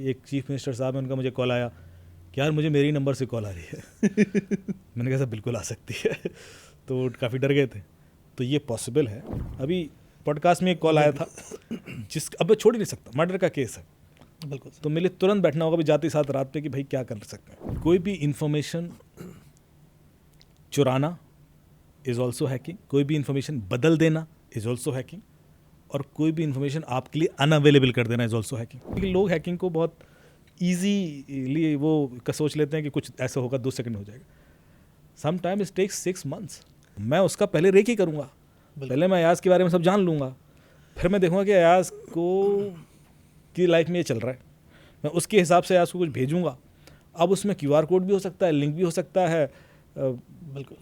एक chief minister साहब हैं, उनका मुझे कॉल आया कि यार मुझे मेरी नंबर से कॉल आ रही है। मैंने कहा सर बिल्कुल आ सकती है। तो काफ़ी डर गए थे। तो ये पॉसिबल है। अभी पॉडकास्ट में एक कॉल आया था अब मैं छोड़ ही नहीं सकता, मर्डर का केस है बिल्कुल। तो मेरे लिए तुरंत बैठना होगा भी जाते साथ रात पे कि भाई क्या कर सकते हैं। कोई भी इंफॉर्मेशन चुराना इज़ ऑल्सो हैकिंग, कोई भी इंफॉर्मेशन बदल देना इज़ ऑल्सो हैकिंग, और कोई भी इंफॉर्मेशन आपके लिए अनअवेलेबल कर देना इज़ ऑल्सो हैकिंग। क्योंकि लोग हैकिंग को बहुत ईजीली वो सोच लेते हैं कि कुछ ऐसा होगा 2 सेकंड हो जाएगा। Some time it takes 6 months। मैं उसका पहले रेक ही करूँगा, पहले मैं अयाज के बारे में सब जान लूँगा, फिर मैं देखूँगा कि अयाज को की लाइफ में ये चल रहा है, मैं उसके हिसाब से अयाज को कुछ भेजूँगा। अब उसमें QR कोड भी हो सकता है, लिंक भी हो सकता है,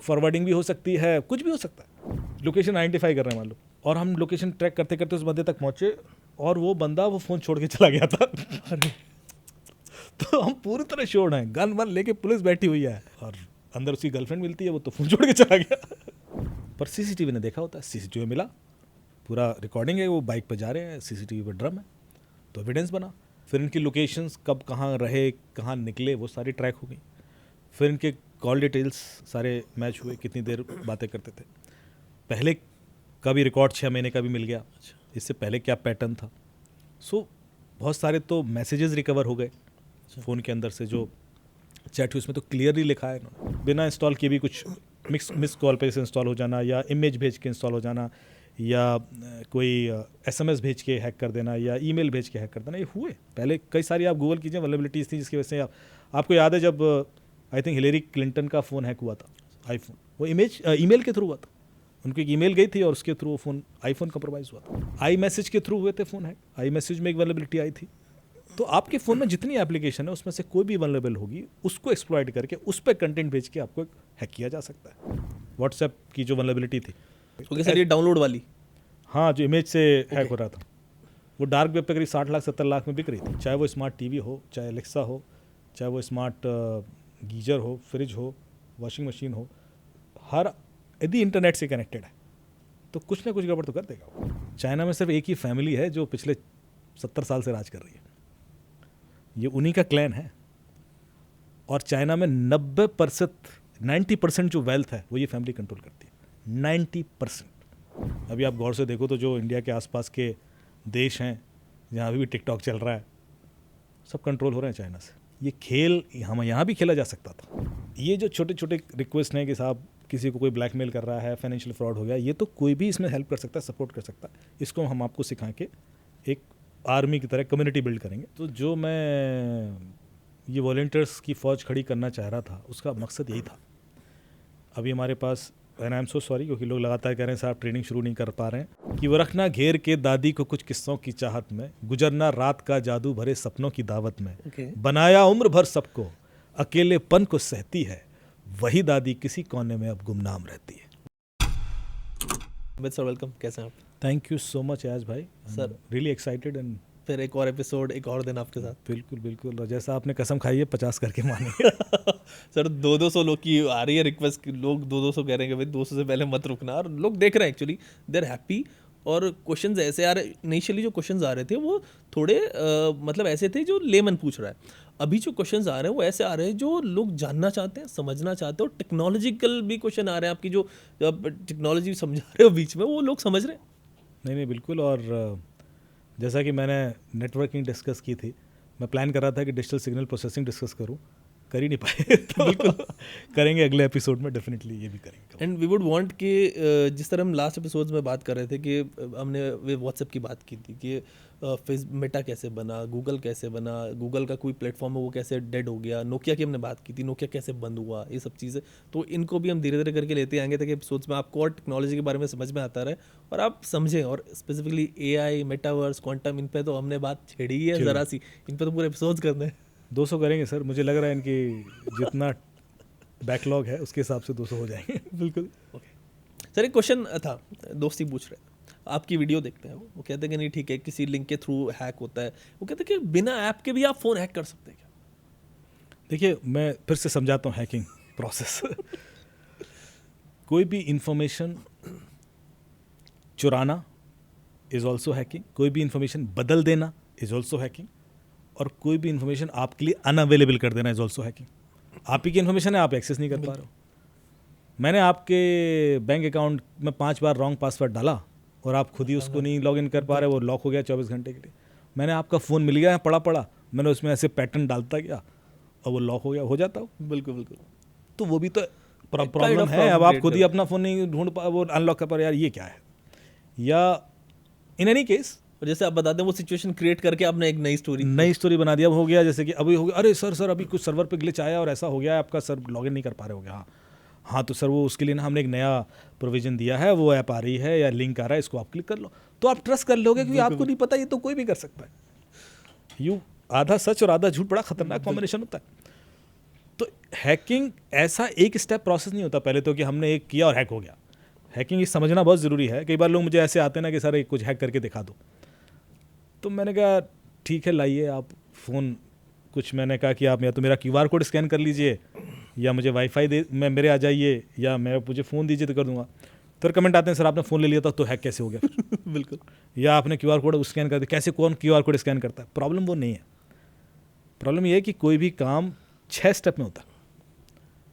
फॉरवर्डिंग भी हो सकती है, कुछ भी हो सकता है। लोकेशन आइडेंटिफाई कर रहे हैं मान लो, और हम लोकेशन ट्रैक करते करते उस बंदे तक पहुँचे और वो बंदा वो फ़ोन छोड़ के चला गया था। तो हम पूरी तरह श्योर हैं, गन वन लेके पुलिस बैठी हुई है और अंदर उसकी गर्लफ्रेंड मिलती है, वो तो फ़ोन छोड़ के चला गया। पर CCTV ने देखा होता है, CCTV मिला, पूरा रिकॉर्डिंग है, वो बाइक पर जा रहे हैं, CCTV पर ड्रम है, तो एविडेंस बना। फिर इनकी लोकेशंस कब कहाँ रहे, कहाँ निकले, वो सारी ट्रैक हो गई। फिर इनके कॉल डिटेल्स सारे मैच हुए, कितनी देर बातें करते थे, पहले का भी रिकॉर्ड 6 महीने का भी मिल गया, इससे पहले क्या पैटर्न था। सो बहुत सारे तो मैसेजेस रिकवर हो गए फ़ोन के अंदर से, जो चैट हुई उसमें तो क्लियरली लिखा है इन्होंने, बिना इंस्टॉल किए भी कुछ मिस कॉल पे से इंस्टॉल हो जाना, या इमेज भेज के इंस्टॉल हो जाना, या कोई SMS भेज के हैक कर देना, या ईमेल भेज के हैक कर देना, ये हुए पहले कई सारी। आप गूगल कीजिए, वल्नरेबिलिटीज़ थी जिसकी वजह से आपको याद है जब आई थिंक हिलेरी क्लिंटन का फ़ोन हैक हुआ था, आईफोन, वो ईमेल के थ्रू हुआ था। उनको एक ईमेल गई थी और उसके थ्रू वो फ़ोन आईफोन कंप्रोमाइज़ हुआ था। आई मैसेज के थ्रू हुए थे फ़ोन हैक, आई मैसेज में एक वल्नरेबिलिटी आई थी। तो आपके फ़ोन में जितनी एप्लीकेशन है उसमें से कोई भी वल्नरेबल होगी, उसको एक्सप्लॉइट करके उस पर कंटेंट भेज के आपको हैक किया जा सकता है। व्हाट्सएप की जो वल्नरेबिलिटी थी, ओके सर, ये डाउनलोड वाली, हाँ, जो इमेज से हैक हो रहा था, वो डार्क वेब पे करीब 60 लाख 70 लाख में बिक रही थी। चाहे वो स्मार्ट टीवी हो, चाहे एलेक्सा हो, चाहे वो स्मार्ट गीजर हो, फ्रिज हो, वॉशिंग मशीन हो, हर यदि इंटरनेट से कनेक्टेड है तो कुछ ना कुछ गड़बड़ तो कर देगा। चाइना में सिर्फ एक ही फैमिली है जो पिछले 70 साल से राज कर रही है, ये उन्हीं का क्लैन है। और चाइना में 90% जो वेल्थ है वो ये फैमिली कंट्रोल करती है, 90%। अभी आप गौर से देखो तो जो इंडिया के आसपास के देश हैं जहाँ अभी भी टिकटॉक चल रहा है, सब कंट्रोल हो रहे हैं चाइना से। ये खेल हम यहाँ भी खेला जा सकता था। ये जो छोटे छोटे रिक्वेस्ट हैं कि साहब किसी को कोई ब्लैकमेल कर रहा है, फाइनेंशियल फ्रॉड हो गया, ये तो कोई भी इसमें हेल्प कर सकता है, सपोर्ट कर सकता है। इसको हम आपको सिखा के एक आर्मी की तरह कम्युनिटी बिल्ड करेंगे। तो जो मैं ये वॉलंटियर्स की फ़ौज खड़ी करना चाह रहा था, उसका मकसद यही था। अभी हमारे पास, and I am so sorry क्योंकि लोग लगातार कह रहे हैं साहब ट्रेनिंग शुरू नहीं कर पा रहे हैं, कि वो रखना घेर के दादी को कुछ किस्सों की चाहत में, गुजरना रात का जादू भरे सपनों की दावत में, बनाया उम्र भर सबको, अकेलेपन को सहती है, वही दादी किसी कोने में अब गुमनाम रहती है। सर वेलकम, कैसे हैं आप? थैंक यू सो मच याज भाई, सर रियली एक्साइटेड एंड फिर एक और एपिसोड, एक और दिन आपके साथ। बिल्कुल बिल्कुल, और जैसा आपने कसम खाई है 50 करके मानेंगे। सर 200 लोग की आ रही है रिक्वेस्ट, लोग 200 कह रहे हैं कि भाई 200 से पहले मत रुकना, और लोग देख रहे हैं एक्चुअली, दे आर हैप्पी। और क्वेश्चंस ऐसे आ रहे, इनिशियली जो क्वेश्चंस आ रहे थे वो थोड़े मतलब ऐसे थे जो लेमन पूछ रहा है। अभी जो क्वेश्चंस आ रहे हैं वो ऐसे आ रहे हैं जो लोग जानना चाहते हैं, समझना चाहते हैं, और टेक्नोलॉजिकल भी क्वेश्चन आ रहे हैं। आपकी जो टेक्नोलॉजी समझा रहे हो बीच में, वो लोग समझ रहे हैं। नहीं बिल्कुल, और जैसा कि मैंने नेटवर्किंग डिस्कस की थी, मैं प्लान कर रहा था कि डिजिटल सिग्नल प्रोसेसिंग डिस्कस करूं, कर ही नहीं पाए। तो बिल्कुल करेंगे अगले एपिसोड में, डेफिनेटली ये भी करेंगे। एंड वी वुड वांट कि जिस तरह हम लास्ट एपिसोड्स में बात कर रहे थे कि हमने व्हाट्सएप की बात की थी कि मेटा कैसे बना, गूगल कैसे बना, गूगल का कोई प्लेटफॉर्म है वो कैसे डेड हो गया, नोकिया की हमने बात की थी, नोकिया कैसे बंद हुआ, ये सब चीज़ें। तो इनको भी हम धीरे धीरे करके लेते आएंगे ताकि एपिसोड्स में आपको और टेक्नोलॉजी के बारे में समझ में आता रहे और आप समझें। और स्पेसिफिकली AI, मेटावर्स, क्वांटम, इन पे तो हमने बात छेड़ी ही है ज़रा सी, इन पे तो पूरे एपिसोड्स करने हैं। 200 करेंगे सर, मुझे लग रहा है इनकी जितना बैकलॉग है उसके हिसाब से 200 हो जाएंगे। बिल्कुल। ओके सर, एक क्वेश्चन था, दोस्ती पूछ रहे, आपकी वीडियो देखते हैं, वो कहते हैं कि नहीं ठीक है किसी लिंक के थ्रू हैक होता है, वो कहते हैं कि बिना ऐप के भी आप फ़ोन हैक कर सकते हैं क्या? देखिए मैं फिर से समझाता हूँ हैकिंग प्रोसेस। कोई भी इंफॉर्मेशन चुराना इज़ ऑल्सो हैकिंग, कोई भी इंफॉर्मेशन बदल देना इज़ ऑल्सो हैकिंग, और कोई भी इन्फॉर्मेशन आपके लिए अनअवेलेबल कर देना इज ऑल्सो हैकिंग। आप ही की इन्फॉर्मेशन है, आप एक्सेस नहीं कर पा रहे हो। मैंने आपके बैंक अकाउंट में 5 बार रॉन्ग पासवर्ड डाला और आप खुद ही उसको नहीं लॉग इन कर पा रहे, वो लॉक हो गया 24 घंटे के लिए। मैंने आपका फ़ोन मिल गया है पड़ा, मैंने उसमें ऐसे पैटर्न डालता गया और वो लॉक हो गया, हो जाता हो। बिल्कुल बिल्कुल। तो वो भी तो kind प्रॉब्लम of है। problem अब आप create खुद ही कर- अपना फ़ोन नहीं ढूंढ पा, वो अनलॉक कर पा रहे, यार ये क्या है। या इन एनी केस और जैसे आप बताते हैं वो सिचुएशन क्रिएट करके आपने एक नई स्टोरी बना दिया। अब हो गया जैसे कि अभी हो गया, अरे सर अभी कुछ सर्वर पे ग्लिच आया और ऐसा हो गया है, आपका सर लॉगिन नहीं कर पा रहे हो गया। हाँ तो सर वो उसके लिए ना हमने एक नया प्रोविजन दिया है, वो ऐप आ रही है या लिंक आ रहा है, इसको आप क्लिक कर लो। तो आप ट्रस्ट कर लोगे क्योंकि आपको नहीं पता, ये तो कोई भी कर सकता है। आधा सच और आधा झूठ बड़ा खतरनाक कॉम्बिनेशन होता है। तो हैकिंग ऐसा एक स्टेप प्रोसेस नहीं होता पहले तो कि हमने एक किया और हैक हो गया। हैकिंग ये समझना बहुत ज़रूरी है। कई बार लोग मुझे ऐसे आते हैं ना कि सर कुछ हैक करके दिखा दो, तो मैंने कहा ठीक है लाइए आप फ़ोन। कुछ मैंने कहा कि आप या तो मेरा QR कोड स्कैन कर लीजिए या मुझे वाईफाई दे मैं मेरे आ जाइए या मुझे फ़ोन दीजिए तो कर दूंगा। तो कमेंट आते हैं सर आपने फ़ोन ले लिया था तो हैक कैसे हो गया बिल्कुल। या आपने QR कोड स्कैन कर दिया, कैसे कौन QR कोड स्कैन करता है। प्रॉब्लम वो नहीं है। प्रॉब्लम ये है कि कोई भी काम 6 स्टेप में होता है।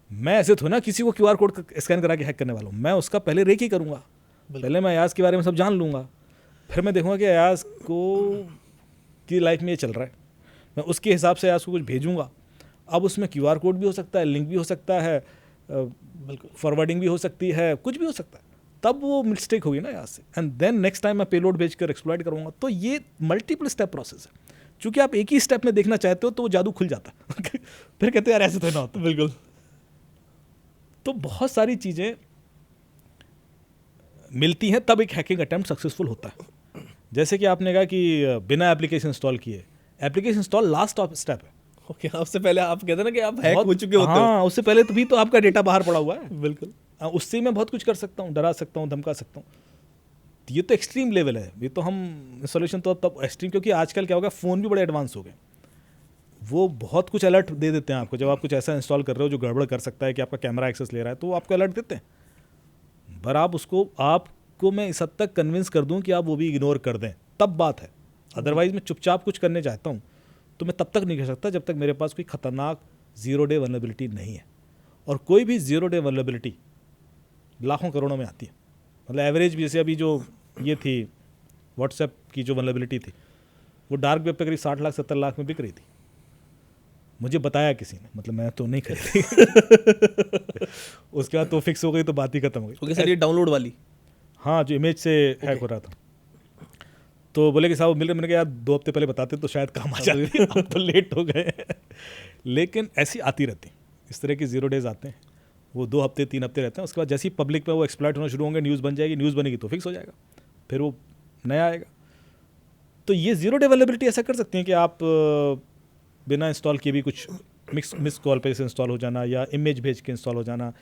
मैं ऐसे थोड़ा ना किसी को QR कोड स्कैन करा के हैक करने वाला हूँ। मैं उसका पहले रेकी करूँगा, पहले मैं अयाज के बारे में सब जान लूँगा, फिर मैं देखूँगा कि अयाज को की लाइफ में ये चल रहा है, मैं उसके हिसाब से अयाज को कुछ भेजूँगा। अब उसमें QR कोड भी हो सकता है, लिंक भी हो सकता है, बिल्कुल फॉरवर्डिंग भी हो सकती है, कुछ भी हो सकता है। तब वो मिस्टेक होगी ना यहाँ से, एंड देन नेक्स्ट टाइम मैं पेलोड भेजकर एक्सप्लॉइट करूँगा। तो ये मल्टीपल स्टेप प्रोसेस है। चूँकि आप एक ही स्टेप में देखना चाहते हो तो वो जादू खुल जाता है फिर कहते हैं यार ऐसे तो ना होता। बिल्कुल। तो बहुत सारी चीज़ें मिलती हैं तब एक हैकिंग अटेम्प्ट सक्सेसफुल होता है। जैसे कि आपने कहा कि बिना एप्लीकेशन इंस्टॉल किए, एप्लीकेशन इंस्टॉल लास्ट स्टेप है। ओके, उससे पहले आप कहते हैं ना कि आप हैक बहुत- हो चुके होते हो। हाँ, उससे पहले तो भी तो आपका डेटा बाहर पड़ा हुआ है। बिल्कुल। उससे ही मैं बहुत कुछ कर सकता हूँ, डरा सकता हूँ, धमका सकता हूँ। तो ये तो एक्सट्रीम लेवल है। ये तो हम सोल्यूशन तो तब एक्सट्रीम, क्योंकि आजकल क्या होगा फ़ोन भी बड़े एडवांस हो गए। वो बहुत कुछ अलर्ट दे देते हैं आपको जब आप कुछ ऐसा इंस्टॉल कर रहे हो जो गड़बड़ कर सकता है कि आपका कैमरा एक्सेस ले रहा है, तो वो आपको अलर्ट देते हैं। पर आप आपको मैं इस हद तक कन्विंस कर दूं कि आप वो भी इग्नोर कर दें, तब बात है। अदरवाइज मैं चुपचाप कुछ करने चाहता हूँ तो मैं तब तक नहीं कर सकता जब तक मेरे पास कोई खतरनाक 0 डे वल्नरेबिलिटी नहीं है। और कोई भी 0 डे वल्नरेबिलिटी लाखों करोड़ों में आती है। मतलब एवरेज भी, जैसे अभी जो ये थी व्हाट्सएप की जो वल्नरेबिलिटी थी, वो डार्क वेब पे करीब 60 लाख 70 लाख में बिक रही थी। मुझे बताया किसी ने, मतलब मैं तो नहीं खरीदी उसके बाद तो फिक्स हो गई, तो बात ही खत्म हो गई। ओके सर, ये डाउनलोड वाली? हाँ, जो इमेज से हैक हो रहा था। तो बोले कि साहब मिल रहे, मैंने कहा यार 2 हफ्ते पहले बताते तो शायद काम आ जाती है, अब तो लेट हो गए लेकिन ऐसी आती रहती, इस तरह की 0 डेज आते हैं, वो 2 हफ्ते 3 हफ्ते रहते हैं। उसके बाद जैसे ही पब्लिक पे वो एक्सप्लॉइट होना शुरू होंगे, न्यूज़ बन जाएगी, न्यूज़ बनेगी तो फिक्स हो जाएगा, फिर वो नया आएगा। तो ये 0 डे वल्नरेबिलिटी ऐसा कर सकते हैं कि आप बिना इंस्टॉल किए भी कुछ मिस कॉल पे से इंस्टॉल हो जाना, या इमेज भेज के इंस्टॉल हो जाना,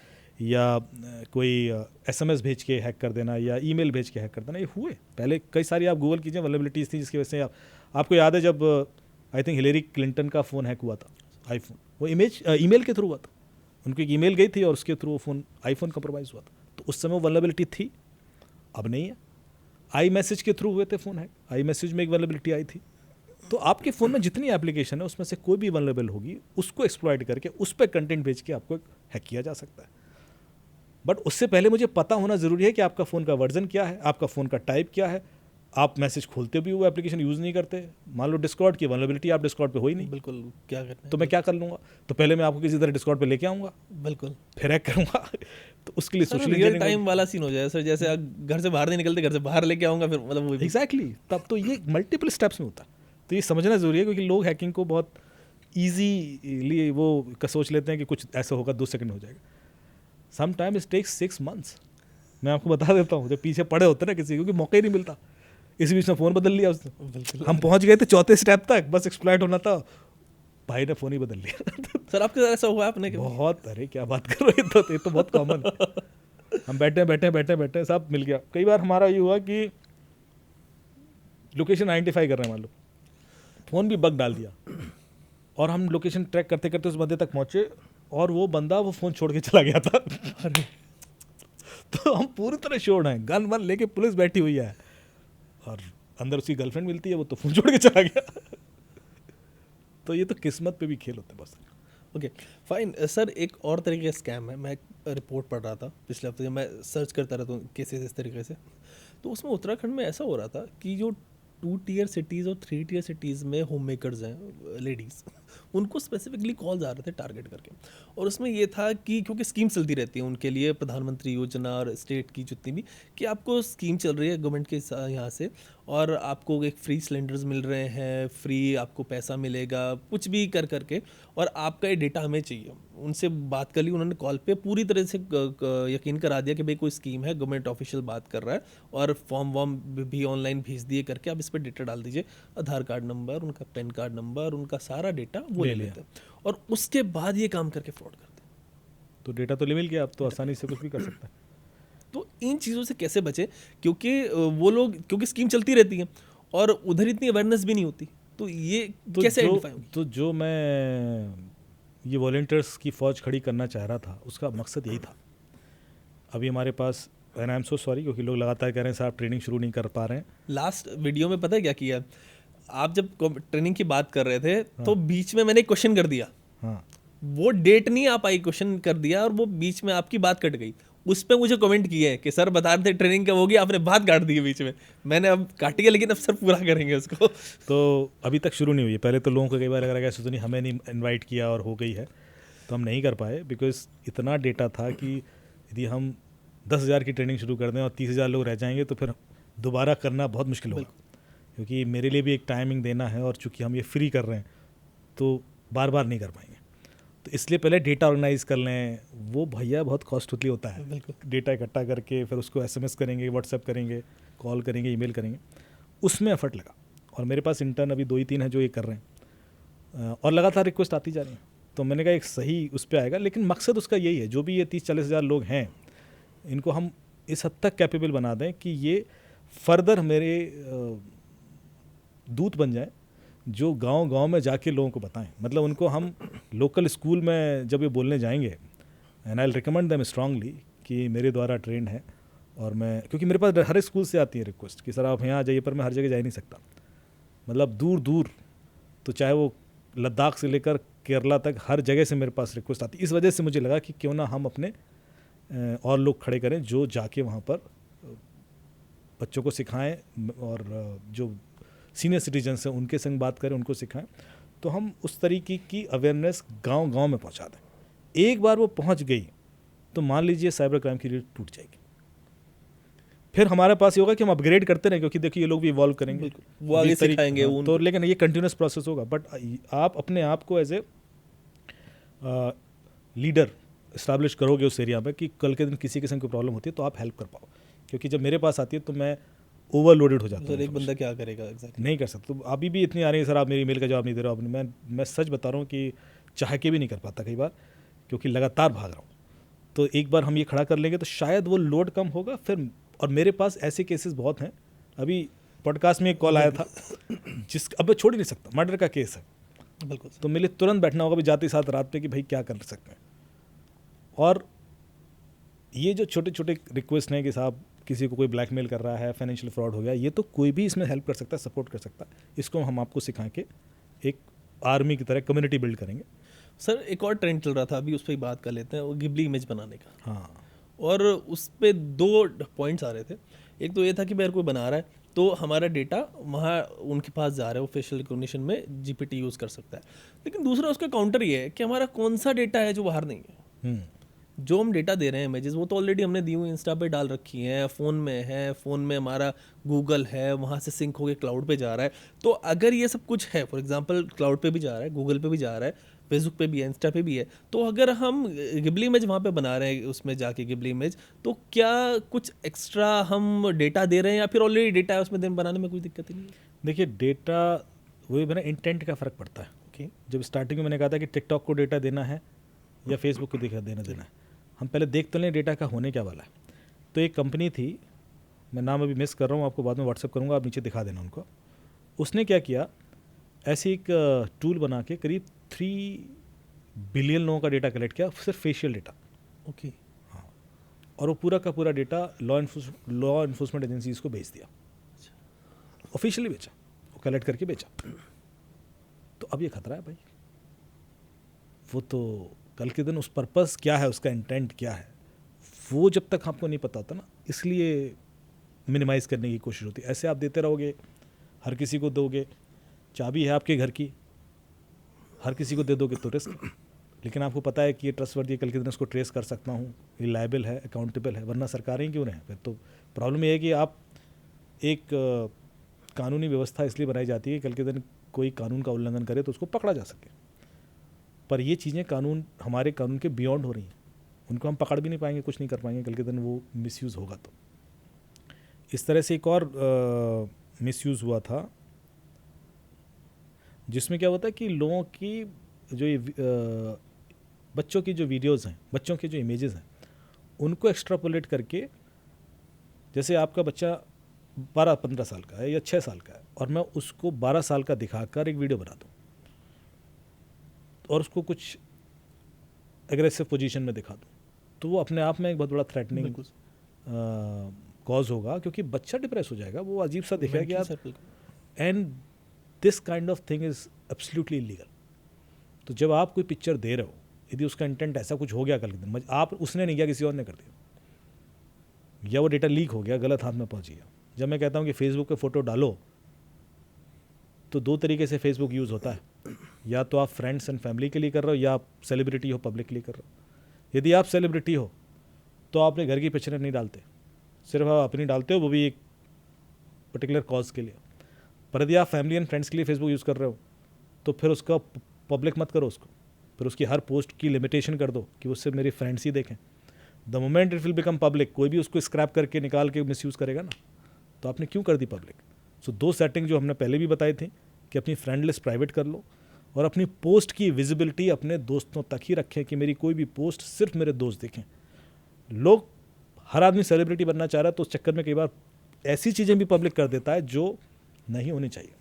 या कोई SMS भेज के हैक कर देना, या ईमेल भेज के हैक कर देना। ये हुए पहले कई सारी, आप गूगल कीजिए, वल्नरेबिलिटीज़ थी जिसकी वजह से आपको याद है जब आई थिंक हिलेरी क्लिंटन का फ़ोन हैक हुआ था, आईफोन, वो ईमेल के थ्रू हुआ था। उनकी एक ईमेल गई थी और उसके थ्रू फ़ोन आईफोन कंप्रोमाइज़ हुआ था। तो उस समय वल्नरेबिलिटी थी, अब नहीं है। आई मैसेज के थ्रू हुए थे फ़ोन हैक, आई मैसेज में एक वल्नरेबिलिटी आई थी। तो आपके फ़ोन में जितनी एप्लीकेशन है उसमें से कोई भी वल्नरेबल होगी, उसको एक्सप्लॉइट करके उस पर कंटेंट भेज के आपको हैक किया जा सकता है। बट उससे पहले मुझे पता होना ज़रूरी है कि आपका फ़ोन का वर्जन क्या है, आपका फ़ोन का टाइप क्या है, आप मैसेज खोलते भी वो एप्लीकेशन यूज़ नहीं करते। मान लो डिस्कॉर्ड की वल्नरेबिलिटी, आप डिस्कॉर्ड पे हो ही नहीं, बिल्कुल, क्या करना है? तो मैं क्या कर लूँगा? तो पहले मैं आपको किसी तरह डिस्कॉर्ड पे लेके आऊँगा, बिल्कुल फिर हैक करूँगा तो उसके लिए सर, सोशल रियल टाइम वाला सीन हो जाए सर, जैसे आप घर से बाहर नहीं निकलते, घर से बाहर लेके आऊँगा, फिर मतलब वो एग्जैक्टली। तब तो ये मल्टीपल स्टेप्स में होता है। तो ये समझना ज़रूरी है, क्योंकि लोग हैकिंग को बहुत ईजीली वो सोच लेते हैं कि कुछ ऐसा होगा 2 सेकंड में हो जाएगा। Some time it takes 6 months। मैं आपको बता देता हूँ, जब पीछे पड़े होते हैं ना किसी, क्योंकि मौका ही नहीं मिलता। इस बीच में फ़ोन बदल लिया उसने, बिल्कुल। हम पहुँच गए थे 4थे स्टेप तक, बस एक्सप्लॉइट होना था, भाई ने फ़ोन ही बदल लिया सर आपके साथ ऐसा हुआ है आपने? बहुत, अरे क्या बात कर रहे हो, ये तो बहुत कॉमन है। हम बैठे सब मिल गया। कई बार हमारा ये हुआ कि लोकेशन आइडेंटिफाई कर रहे हैं, मान लो फ़ोन भी बग डाल दिया, और हम लोकेशन ट्रैक करते करते उस बंदे तक पहुंचे, और वो बंदा वो फ़ोन छोड़ के चला गया था तो हम पूरी तरह श्योर हैं, गन वन लेके पुलिस बैठी हुई है, और अंदर उसकी गर्लफ्रेंड मिलती है, वो तो फ़ोन छोड़ के चला गया तो ये तो किस्मत पे भी खेल होते हैं बस। ओके फाइन सर, एक और तरीके का स्कैम है, मैं एक रिपोर्ट पढ़ रहा था पिछले हफ्ते, जब मैं सर्च करता रहता हूँ केसेस इस तरीके से, तो उसमें उत्तराखंड में ऐसा हो रहा था कि जो 2 टियर सिटीज़ और 3 टियर सिटीज़ में होम मेकर्स हैं लेडीज़, उनको स्पेसिफिकली कॉल्स आ रहे थे टारगेट करके। और उसमें ये था कि क्योंकि स्कीम चलती रहती है उनके लिए, प्रधानमंत्री योजना और स्टेट की जितनी भी, कि आपको स्कीम चल रही है गवर्नमेंट के यहाँ से, और आपको एक फ्री सिलेंडर्स मिल रहे हैं, फ्री आपको पैसा मिलेगा, कुछ भी कर करके, और आपका ये डेटा हमें चाहिए। उनसे बात कर ली उन्होंने कॉल पे, पूरी तरह से यकीन करा दिया कि भाई कोई स्कीम है, गवर्नमेंट ऑफिशियल बात कर रहा है, और फॉर्म वॉर्म भी ऑनलाइन भेज दिए करके आप इस पर डेटा डाल दीजिए, आधार कार्ड नंबर, उनका पैन कार्ड नंबर, उनका सारा डेटा वो ले लेते हैं, और उसके बाद ये काम करके फ्रॉड करते हैं। तो डेटा तो ले मिल गया, अब तो आसानी से कुछ भी कर सकता है। तो इन चीज़ों से कैसे बचे, क्योंकि वो लोग, क्योंकि स्कीम चलती रहती है और उधर इतनी अवेयरनेस भी नहीं होती, तो ये तो कैसे जो आइडेंटिफाई होगी? तो जो मैं ये वॉलंटियर्स की फ़ौज खड़ी करना चाह रहा था, उसका मकसद यही था। अभी हमारे पास, and I am so sorry, क्योंकि लोग लगातार कह रहे हैं साहब ट्रेनिंग शुरू नहीं कर पा रहे हैं। लास्ट वीडियो में पता है क्या किया, आप जब ट्रेनिंग की बात कर रहे थे तो बीच में मैंने क्वेश्चन कर दिया, हाँ, वो डेट नहीं आ पाई, क्वेश्चन कर दिया और वो बीच में आपकी बात कट गई। उस पर मुझे कमेंट किए हैं कि सर बता रहे थे ट्रेनिंग कब होगी, आपने बात काट दी है बीच में। मैंने अब काटी है, लेकिन अब सर पूरा करेंगे उसको। तो अभी तक शुरू नहीं हुई है। पहले तो लोगों को कई बार लग रहा है ऐसा तो नहीं, हमें नहीं इनवाइट किया और हो गई है, तो हम नहीं कर पाए, बिकॉज इतना डेटा था कि यदि हम 10,000 की ट्रेनिंग शुरू कर दें और 30,000 लोग रह जाएंगे तो फिर दोबारा करना बहुत मुश्किल होगा, क्योंकि मेरे लिए भी एक टाइमिंग देना है, और चूंकि हम ये फ्री कर रहे हैं तो बार बार नहीं कर पाएंगे। तो इसलिए पहले डेटा ऑर्गेनाइज कर लें, वो भैया बहुत कॉस्टली होता है। बिल्कुल। डेटा इकट्ठा करके फिर उसको SMS करेंगे, व्हाट्सएप करेंगे, कॉल करेंगे, ईमेल करेंगे, उसमें एफर्ट लगा। और मेरे पास इंटर्न अभी 2 ही 3 हैं जो ये कर रहे हैं, और लगातार रिक्वेस्ट आती जा रही हैं। तो मैंने कहा एक सही उस पर आएगा, लेकिन मकसद उसका यही है, जो भी ये 30-40 हज़ार लोग हैं, इनको हम इस हद तक कैपेबल बना दें कि ये फर्दर मेरे दूत बन जाएं, जो गांव-गांव में जाके लोगों को बताएं। मतलब उनको हम लोकल स्कूल में जब ये बोलने जाएंगे, and I will recommend them strongly कि मेरे द्वारा ट्रेंड है, और मैं, क्योंकि मेरे पास हर स्कूल से आती है रिक्वेस्ट कि सर आप यहाँ आ जाइए, पर मैं हर जगह जा ही नहीं सकता। मतलब दूर दूर, तो चाहे वो लद्दाख से लेकर केरला तक, हर जगह से मेरे पास रिक्वेस्ट आती। इस वजह से मुझे लगा कि क्यों ना हम अपने और लोग खड़े करें जो जाके वहाँ पर बच्चों को सिखाएं, और जो सीनियर सिटीजन्स हैं उनके संग बात करें, उनको सिखाएं। तो हम उस तरीके की अवेयरनेस गांव-गांव में पहुंचा दें। एक बार वो पहुंच गई तो मान लीजिए साइबर क्राइम की रेट टूट जाएगी। फिर हमारे पास ये होगा कि हम अपग्रेड करते रहें, क्योंकि देखिए ये लोग भी इवॉल्व करेंगे, वो आगे सिखाएंगे हाँ, तो लेकिन ये कंटिन्यूस प्रोसेस होगा। बट आप अपने आप को एज ए लीडर इस्टेब्लिश करोगे उस एरिया में, कि कल के दिन किसी किस्म की प्रॉब्लम होती है तो आप हेल्प कर पाओ। क्योंकि जब मेरे पास आती है तो मैं ओवरलोडेड हो जाता हूँ। सर एक बंदा क्या करेगा एग्जैक्टली, नहीं कर सकता। तो अभी भी इतनी आ रही है, सर आप मेरी ईमेल का जवाब नहीं दे रहे हो। मैं सच बता रहा हूँ कि चाह के भी नहीं कर पाता कई बार, क्योंकि लगातार भाग रहा हूँ। तो एक बार हम ये खड़ा कर लेंगे तो शायद वो लोड कम होगा फिर। और मेरे पास ऐसे केसेस बहुत हैं। अभी पॉडकास्ट में एक कॉल आया था अब मैं छोड़ ही नहीं सकता, मर्डर का केस है, बिल्कुल। तो मेरे लिए तुरंत बैठना होगा भी जाते साथ रात पे कि भाई क्या कर सकते हैं। और ये जो छोटे छोटे रिक्वेस्ट हैं कि साहब किसी को कोई ब्लैकमेल कर रहा है, फाइनेंशियल फ्रॉड हो गया, ये तो कोई भी इसमें हेल्प कर सकता है, सपोर्ट कर सकता है। इसको हम आपको सिखा के एक आर्मी की तरह कम्युनिटी बिल्ड करेंगे। सर एक और ट्रेंड चल रहा था, अभी उस पर ही बात कर लेते हैं, वो गिबली इमेज बनाने का। हाँ, और उस पर 2 पॉइंट्स आ रहे थे। एक तो ये था कि अगर कोई बना रहा है तो हमारा डेटा वहाँ उनके पास जा रहा है, वो फेशियल रिकॉग्निशन में GPT यूज़ कर सकता है। लेकिन दूसरा उसका काउंटर ये है कि हमारा कौन सा डेटा है जो बाहर नहीं है। जो हम डेटा दे रहे हैं इमेजेस, वो तो ऑलरेडी हमने दी हुई इंस्टा पे डाल रखी हैं, फ़ोन में है, फ़ोन में हमारा गूगल है, वहाँ से सिंक होकर क्लाउड पे जा रहा है। तो अगर ये सब कुछ है, फॉर एग्जांपल क्लाउड पे भी जा रहा है, गूगल पे भी जा रहा है, फेसबुक पे भी है, इंस्टा पे भी है, तो अगर हम गिबली इमेज वहाँ पे बना रहे हैं, उसमें जाके गिबली इमेज, तो क्या कुछ एक्स्ट्रा हम डेटा दे रहे हैं, या फिर ऑलरेडी डेटा है उसमें बनाने में कुछ दिक्कत ही नहीं है? देखिए डेटा वही बना, इंटेंट का फ़र्क पड़ता है। ओके, जब स्टार्टिंग में मैंने कहा था कि टिकटॉक को डेटा देना है या फेसबुक को देना है, हम पहले देख तो लें डेटा का होने क्या वाला है। तो एक कंपनी थी, मैं नाम अभी मिस कर रहा हूँ, आपको बाद में व्हाट्सएप करूँगा, आप नीचे दिखा देना उनको। उसने क्या किया, ऐसी एक टूल बना के करीब 3 बिलियन लोगों का डेटा कलेक्ट किया, सिर्फ फेशियल डेटा। ओके, हाँ, और वो पूरा का पूरा डेटा लॉ इन्फोर्समेंट एजेंसीज को भेज दिया, ऑफिशियली बेचा, वो कलेक्ट करके बेचा। तो अब ये खतरा है भाई। वो तो कल के दिन उस पर्पस क्या है, उसका इंटेंट क्या है, वो जब तक आपको नहीं पता होता ना, इसलिए मिनिमाइज़ करने की कोशिश होती है। ऐसे आप देते रहोगे, हर किसी को दोगे, चाबी है आपके घर की, हर किसी को दे दोगे तो रिस्क। लेकिन आपको पता है कि ये ट्रस्टवर्दी है, कल के दिन इसको ट्रेस कर सकता हूँ, ये लायबल है, अकाउंटेबल है, वरना सरकारें क्यों रहें। फिर तो प्रॉब्लम ये है कि आप एक कानूनी व्यवस्था इसलिए बनाई जाती है कि कल के दिन कोई कानून का उल्लंघन करे तो उसको पकड़ा जा सके। पर ये चीज़ें कानून, हमारे कानून के बियॉन्ड हो रही हैं, उनको हम पकड़ भी नहीं पाएंगे, कुछ नहीं कर पाएंगे, कल के दिन वो मिसयूज़ होगा। तो इस तरह से एक और मिसयूज़ हुआ था जिसमें क्या होता है कि लोगों की जो ये बच्चों की जो वीडियोज़ हैं, बच्चों के जो इमेजेस हैं, उनको एक्स्ट्रापोलेट करके, जैसे आपका बच्चा 12-15 साल का है या 6 साल का है और मैं उसको 12 साल का दिखाकर एक वीडियो बना दूँ और उसको कुछ एग्रेसिव पोजीशन में दिखा दूँ, तो वो अपने आप में एक बहुत बड़ा थ्रेटनिंग कॉज होगा, क्योंकि बच्चा डिप्रेस हो जाएगा, वो अजीब सा दिखेगा कि यार, and this kind of thing is absolutely illegal. तो जब आप कोई पिक्चर दे रहे हो, यदि उसका इंटेंट ऐसा कुछ हो गया कल के दिन, आप उसने नहीं किया, किसी और ने कर दिया, या वो डेटा लीक हो गया, गलत हाथ में पहुंच गया। जब मैं कहता हूँ कि फेसबुक पे फ़ोटो डालो, तो 2 तरीके से फेसबुक यूज़ होता है, या तो आप फ्रेंड्स एंड फैमिली के लिए कर रहे हो, या आप सेलिब्रिटी हो, पब्लिक के लिए कर रहे हो। यदि आप सेलिब्रिटी हो तो आप अपने घर की पिक्चरें नहीं डालते, सिर्फ आप अपनी डालते हो, वो भी एक पर्टिकुलर कॉज के लिए। पर यदि आप फैमिली एंड फ्रेंड्स के लिए फेसबुक यूज़ कर रहे हो तो फिर उसका पब्लिक मत करो उसको, फिर उसकी हर पोस्ट की लिमिटेशन कर दो कि उससे मेरे फ्रेंड्स ही देखें। The moment it will become public, कोई भी उसको स्क्रैप करके निकाल के मिसयूज़ करेगा ना, तो आपने क्यों कर दी पब्लिक। सो 2 सेटिंग जो हमने पहले भी बताई थी कि अपनी फ्रेंड लिस्ट प्राइवेट कर लो और अपनी पोस्ट की विजिबिलिटी अपने दोस्तों तक ही रखें, कि मेरी कोई भी पोस्ट सिर्फ मेरे दोस्त देखें। लोग, हर आदमी सेलिब्रिटी बनना चाह रहा है, तो उस चक्कर में कई बार ऐसी चीज़ें भी पब्लिक कर देता है जो नहीं होनी चाहिए।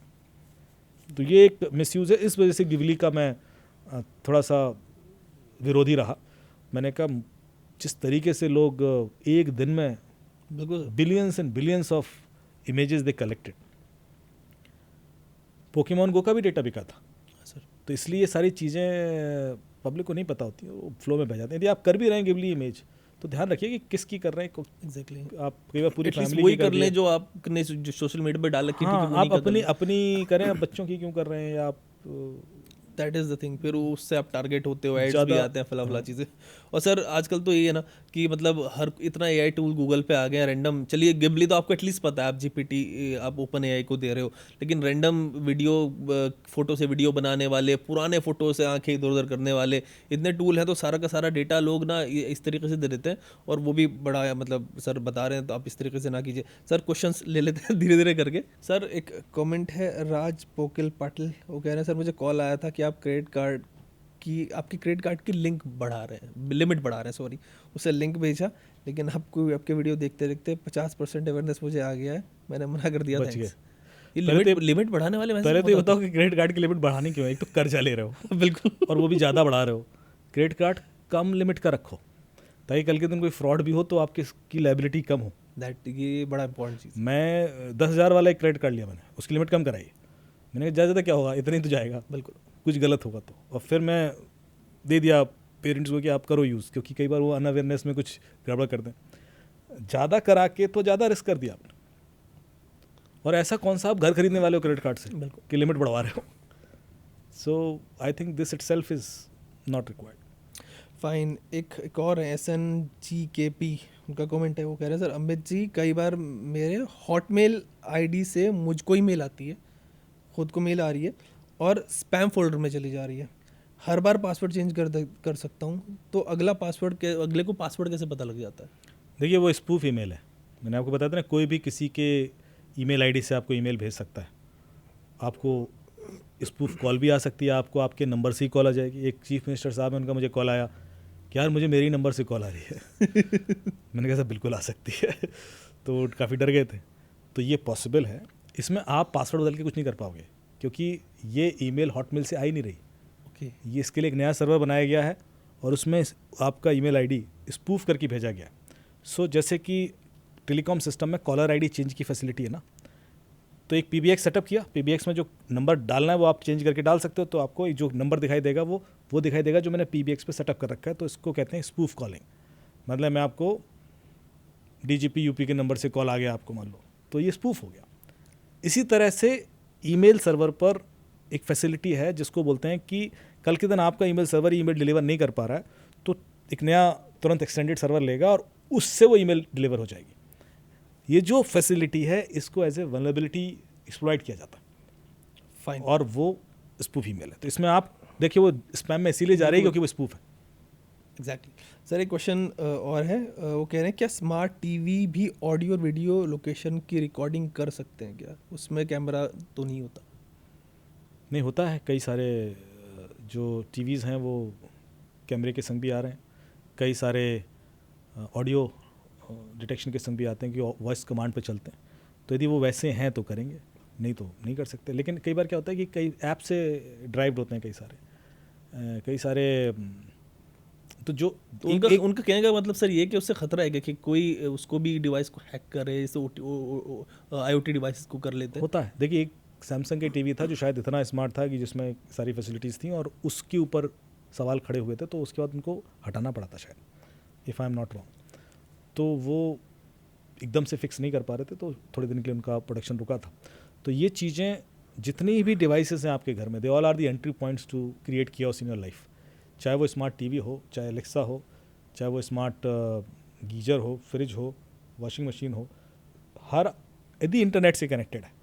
तो ये एक मिसयूज़ है। इस वजह से गिबली का मैं थोड़ा सा विरोधी रहा। मैंने कहा जिस तरीके से लोग एक दिन में बिल्कुल billions and billions of images they collected, Pokemon Go का भी डेटा बिका था सर। तो इसलिए ये सारी चीज़ें पब्लिक को नहीं पता होती, वो फ्लो में बह जाते हैं। यदि आप कर भी रहे हैं गिबली इमेज, तो ध्यान रखिए कि किसकी कर रहे हैं। एग्जैक्टली, आप कई बार पूरी एटलीस्ट फैमिली वही की कर लें दिया। जो आपने जो सोशल मीडिया पे डाल रखी थी, हाँ, कि वो आप नहीं अपनी अपनी करें, आप बच्चों की क्यों कर रहे हैं, या आप दैट इज़ द थिंग। फिर उससे आप टारगेट होते हो, एड्स भी ज़्यादा, आते हैं, फला हाँ। चीज़ें। और सर आजकल तो ये है ना कि मतलब हर इतना एआई टूल गूगल पे आ गया, रैंडम, चलिए गिबली तो आपको एटलीस्ट पता है, आप जीपीटी आप ओपन एआई को दे रहे हो, लेकिन रैंडम वीडियो, फोटो से वीडियो बनाने वाले, पुराने फोटो से आंखें इधर उधर करने वाले इतने टूल हैं, तो सारा का सारा डेटा लोग ना इस तरीके से दे देते हैं, और वो भी बड़ा, मतलब सर बता रहे हैं तो आप इस तरीके से ना कीजिए। सर क्वेश्चंस ले लेते हैं धीरे धीरे करके। सर एक कमेंट है, राज पोकिल पाटिल, वो कह रहे हैं सर मुझे कॉल आया था कि आप क्रेडिट कार्ड की, आपकी क्रेडिट कार्ड की लिंक बढ़ा रहे हैं, लिमिट बढ़ा रहे हैं, सॉरी, उसे लिंक भेजा, लेकिन आपको आपके वीडियो देखते देखते 50% अवेयरनेस मुझे आ गया है, मैंने मना कर दिया। बच थैंक्स। गए। ये पहले लिमिट बढ़ाने वाले पहले तो ये बताओ कि क्रेडिट कार्ड की लिमिट बढ़ानी क्यों है? एक तो कर्जा ले रहे हो बिल्कुल, और वो भी ज़्यादा बढ़ा रहे हो। क्रेडिट कार्ड कम लिमिट का रखो, ताकि कल के दिन कोई फ्रॉड भी हो तो आपकी की लाइबिलिटी कम हो। दैट, ये बड़ा इंपॉर्टेंट चीज़। मैं 10,000 वाला एक क्रेडिट कार्ड लिया मैंने, उसकी लिमिट कम कराई। मैंने कहा ज़्यादा क्या होगा, इतना ही तो जाएगा, बिल्कुल, कुछ गलत होगा तो। और फिर मैं दे दिया पेरेंट्स को कि आप करो यूज़, क्योंकि कई बार वो अनअवेयरनेस में कुछ गड़बड़ कर दें। ज़्यादा करा के तो ज़्यादा रिस्क कर दिया आपने। और ऐसा कौन सा आप घर खरीदने वाले हो क्रेडिट कार्ड से बिल्कुल। कि लिमिट बढ़वा रहे हो? So I think this itself is not required. Fine. एक और है, SNGKP, उनका कमेंट है, वो कह रहे हैं सर अमित जी, कई बार मेरे हॉटमेल आईडी से मुझको ही मेल आती है, खुद को मेल आ रही है और स्पैम फोल्डर में चली जा रही है, हर बार पासवर्ड चेंज कर सकता हूँ, तो अगले को पासवर्ड कैसे पता लग जाता है? देखिए, वो स्पूफ ईमेल है। मैंने आपको बताया था ना, कोई भी किसी के ईमेल आईडी से आपको ईमेल भेज सकता है। आपको स्पूफ कॉल भी आ सकती है, आपको आपके नंबर से ही कॉल आ जाएगी। एक चीफ मिनिस्टर साहब हैं, उनका मुझे कॉल आया कि यार मुझे मेरी नंबर से कॉल आ रही है मैंने कहा सर बिल्कुल आ सकती है तो काफ़ी डर गए थे। तो ये पॉसिबल है। इसमें आप पासवर्ड बदल के कुछ नहीं कर पाओगे, क्योंकि ये ईमेल हॉटमेल से आ ही नहीं रही। ओके, ये इसके लिए एक नया सर्वर बनाया गया है और उसमें आपका ईमेल आईडी स्पूफ करके भेजा गया। सो जैसे कि टेलीकॉम सिस्टम में कॉलर आईडी चेंज की फैसिलिटी है ना, तो एक PBX सेटअप किया, PBX में जो नंबर डालना है वो आप चेंज करके डाल सकते हो, तो आपको जो नंबर दिखाई देगा वो दिखाई देगा जो मैंने PBX पे सेटअप कर रखा है। तो इसको कहते हैं स्पूफ कॉलिंग। मतलब मैं आपको DGP UP के नंबर से कॉल आ गया आपको, मान लो, तो ये स्पूफ हो गया। इसी तरह से ईमेल सर्वर पर एक फैसिलिटी है जिसको बोलते हैं कि कल के दिन आपका ईमेल सर्वर ईमेल डिलीवर नहीं कर पा रहा है, तो एक नया तुरंत एक्सटेंडेड सर्वर लेगा और उससे वो ईमेल डिलीवर हो जाएगी। ये जो फैसिलिटी है इसको एज ए वल्नरेबिलिटी एक्सप्लॉइट किया जाता है, फाइन। और वो स्पूफ ईमेल है। तो इसमें आप देखिए वो स्पैम में इसीलिए जा रही है क्योंकि वो स्पूफ है। एग्जैक्टली सर, एक क्वेश्चन और है, वो कह रहे हैं क्या स्मार्ट टीवी भी ऑडियो और वीडियो लोकेशन की रिकॉर्डिंग कर सकते हैं क्या? उसमें कैमरा तो नहीं होता? नहीं होता है, कई सारे जो टीवीज़ हैं वो कैमरे के संग भी आ रहे हैं, कई सारे ऑडियो डिटेक्शन के संग भी आते हैं कि वॉइस कमांड पे चलते हैं। तो यदि वो वैसे हैं तो करेंगे, नहीं तो नहीं कर सकते। लेकिन कई बार क्या होता है कि कई ऐप से ड्राइव्ड होते हैं कई सारे तो जो तो उनका कहने का मतलब सर ये कि उससे खतरा है कि कोई उसको भी डिवाइस को हैक करे, जैसे IoT डिवाइस को कर लेते हैं। होता है। देखिए एक सैमसंग का टीवी था जो शायद इतना स्मार्ट था कि जिसमें सारी फैसिलिटीज़ थी और उसके ऊपर सवाल खड़े हुए थे, तो उसके बाद उनको हटाना पड़ा था शायद, if I am not wrong. तो वो एकदम से फिक्स नहीं कर पा रहे थे, तो थोड़े दिन के लिए उनका प्रोडक्शन रुका था। तो ये चीज़ें जितनी भी डिवाइसेस हैं आपके घर में, they all are the entry points to create chaos in your life. चाहे वो स्मार्ट टीवी हो, चाहे एलेक्सा हो, चाहे वो स्मार्ट गीजर हो, फ्रिज हो, वॉशिंग मशीन हो, हर यदि इंटरनेट से कनेक्टेड है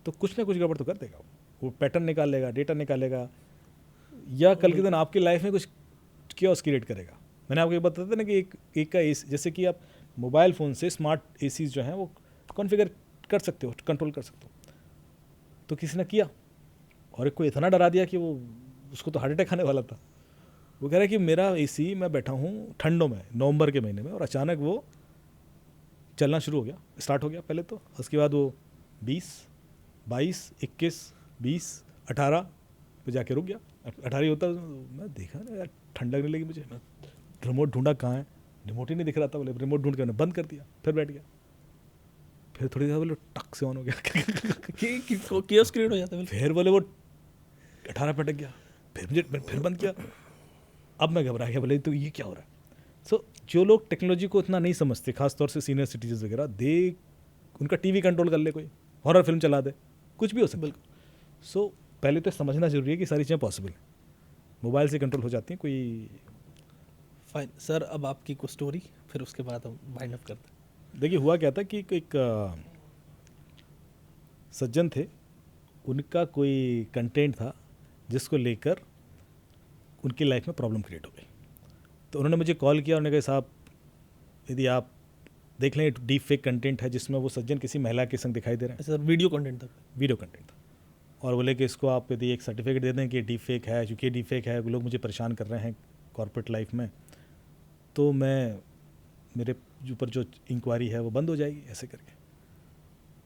तो कुछ ना कुछ गड़बड़ तो कर देगा। वो पैटर्न निकाल लेगा, डेटा निकाल लेगा, या कल के दिन आपकी लाइफ में कुछ कियोस क्रिएट करेगा। मैंने आपको ये बताया था ना कि एक का एसी, जैसे कि आप मोबाइल फ़ोन से स्मार्ट एसीज जो हैं वो कॉन्फ़िगर कर सकते हो, कंट्रोल कर सकते हो। तो किसी ने किया और एक को इतना डरा दिया कि वो उसको तो हार्ट अटैक आने वाला था। वो कह रहा है कि मेरा एसी, मैं बैठा हूँ ठंडों में, नवंबर के महीने में, और अचानक वो चलना शुरू हो गया, स्टार्ट हो गया पहले तो, उसके बाद वो 20, 22, 21, 20, 18 पे जाके रुक गया। 18 ही होता, मैं देखा ना यार ठंड लगने लगी मुझे, मैं रिमोट ढूंढा कहाँ है, रिमोट ही नहीं दिख रहा था। बोले रिमोट ढूंढ के मैंने बंद कर दिया, फिर बैठ गया, फिर थोड़ी देर बोले टक से ऑन हो गया कियोस क्रिएट हो जाता है। फिर बोले वो 18 पे अटक गया, फिर बंद किया। अब मैं घबरा गया, बोले तो ये क्या हो रहा है। सो जो लोग टेक्नोलॉजी को इतना नहीं समझते, खासतौर से सीनियर सिटीजन वगैरह, उनका टीवी कंट्रोल कर ले, कोई हॉरर फिल्म चला दे, कुछ भी हो सकता है। सो पहले तो समझना जरूरी है कि सारी चीज़ें पॉसिबल हैं, मोबाइल से कंट्रोल हो जाती हैं। कोई फाइन सर, अब आपकी कोई स्टोरी, फिर उसके बाद हम वाइंड अप करते हैं। देखिए हुआ क्या था कि एक सज्जन थे, उनका कोई कंटेंट था जिसको लेकर उनकी लाइफ में प्रॉब्लम क्रिएट हो गई। तो उन्होंने मुझे कॉल किया, उन्होंने कहा साहब यदि आप देख लें, डीप फेक कंटेंट है जिसमें वो सज्जन किसी महिला के संग दिखाई दे रहे हैं। सर वीडियो कंटेंट था? वीडियो कंटेंट था, और बोले कि इसको आप यदि एक सर्टिफिकेट दे दें कि डीप फेक है, चूँकि डीप फेक है, लोग मुझे परेशान कर रहे हैं कॉर्पोरेट लाइफ में, तो मेरे ऊपर जो इंक्वायरी है वो बंद हो जाएगी, ऐसे करके।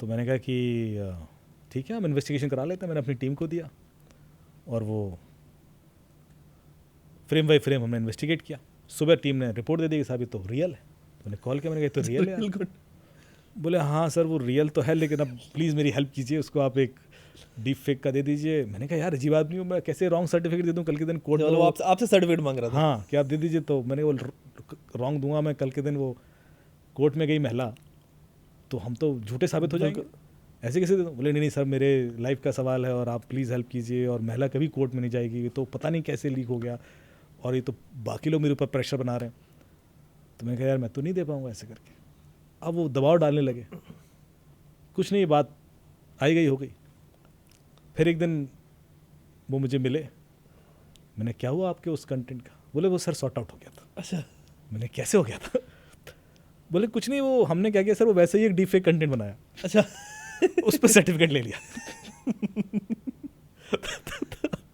तो मैंने कहा कि ठीक है, हम इन्वेस्टिगेशन करा लेते हैं। मैंने अपनी टीम को दिया और वो फ्रेम बाई फ्रेम हमने इन्वेस्टिगेट किया। सुबह टीम ने रिपोर्ट दे दी कि साहब ये तो रियल है। तो मैंने कॉल किया, मैंने कहा तो रियल है? बोले हाँ सर वो रियल तो है, लेकिन अब प्लीज़ मेरी हेल्प कीजिए, उसको आप एक डीप फेक का दे दीजिए। मैंने कहा यार अजीब आदमी हूँ मैं, कैसे रॉन्ग सर्टिफिकेट दे दूँ कल के दिन कोर्ट में? आपसे सर्टिफिकेट मांग रहा था? हाँ क्या आप दे दीजिए। तो मैंने वो रॉन्ग दूंगा मैं, कल के दिन वो कोर्ट में गई महिला तो हम तो झूठे साबित हो जाएंगे, ऐसे कैसे दे दूँ? बोले नहीं सर मेरे लाइफ का सवाल है और आप प्लीज़ हेल्प कीजिए, और महिला कभी कोर्ट में नहीं जाएगी, तो पता नहीं कैसे लीक हो गया, और ये तो बाकी लोग मेरे ऊपर प्रेशर बना रहे हैं। तो मैंने कहा यार मैं तो नहीं दे पाऊँगा, ऐसे करके। अब वो दबाव डालने लगे, कुछ नहीं, बात आई गई हो गई। फिर एक दिन वो मुझे मिले, मैंने क्या हुआ आपके उस कंटेंट का? बोले वो सर सॉर्ट आउट हो गया था। अच्छा, मैंने कैसे हो गया था? बोले कुछ नहीं, वो हमने क्या किया सर, वो वैसे ही एक डीप फेक कंटेंट बनाया। अच्छा उस पर सर्टिफिकेट ले लिया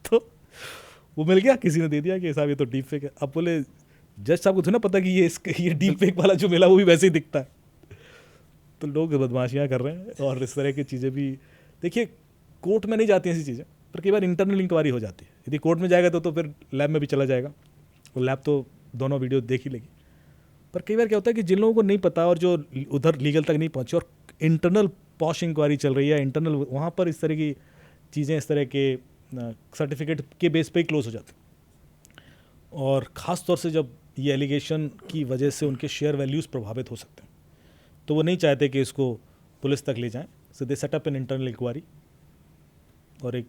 तो वो मिल गया, किसी ने दे दिया कि साहब ये तो डीप फेक है। अब बोले जज साहब को तो ना पता कि ये डीप फेक वाला जो मिला वो भी वैसे ही दिखता है। तो लोग बदमाशियाँ कर रहे हैं और इस तरह की चीज़ें भी। देखिए कोर्ट में नहीं जाती ऐसी चीज़ें, पर कई बार इंटरनल इंक्वायरी हो जाती है। यदि कोर्ट में जाएगा तो फिर लैब में भी चला जाएगा, और लैब तो दोनों वीडियो देख ही लेगी। पर कई बार क्या होता है कि जिन लोगों को नहीं पता और जो उधर लीगल तक नहीं पहुँचे और इंटरनल पॉश इंक्वायरी चल रही है इंटरनल, वहाँ पर इस तरह की चीज़ें, इस तरह के सर्टिफिकेट के बेस पे ही क्लोज हो जाते हैं। और ख़ास तौर से जब ये एलिगेशन की वजह से उनके शेयर वैल्यूज़ प्रभावित हो सकते हैं, तो वो नहीं चाहते कि इसको पुलिस तक ले जाएं, so they set up an internal inquiry और एक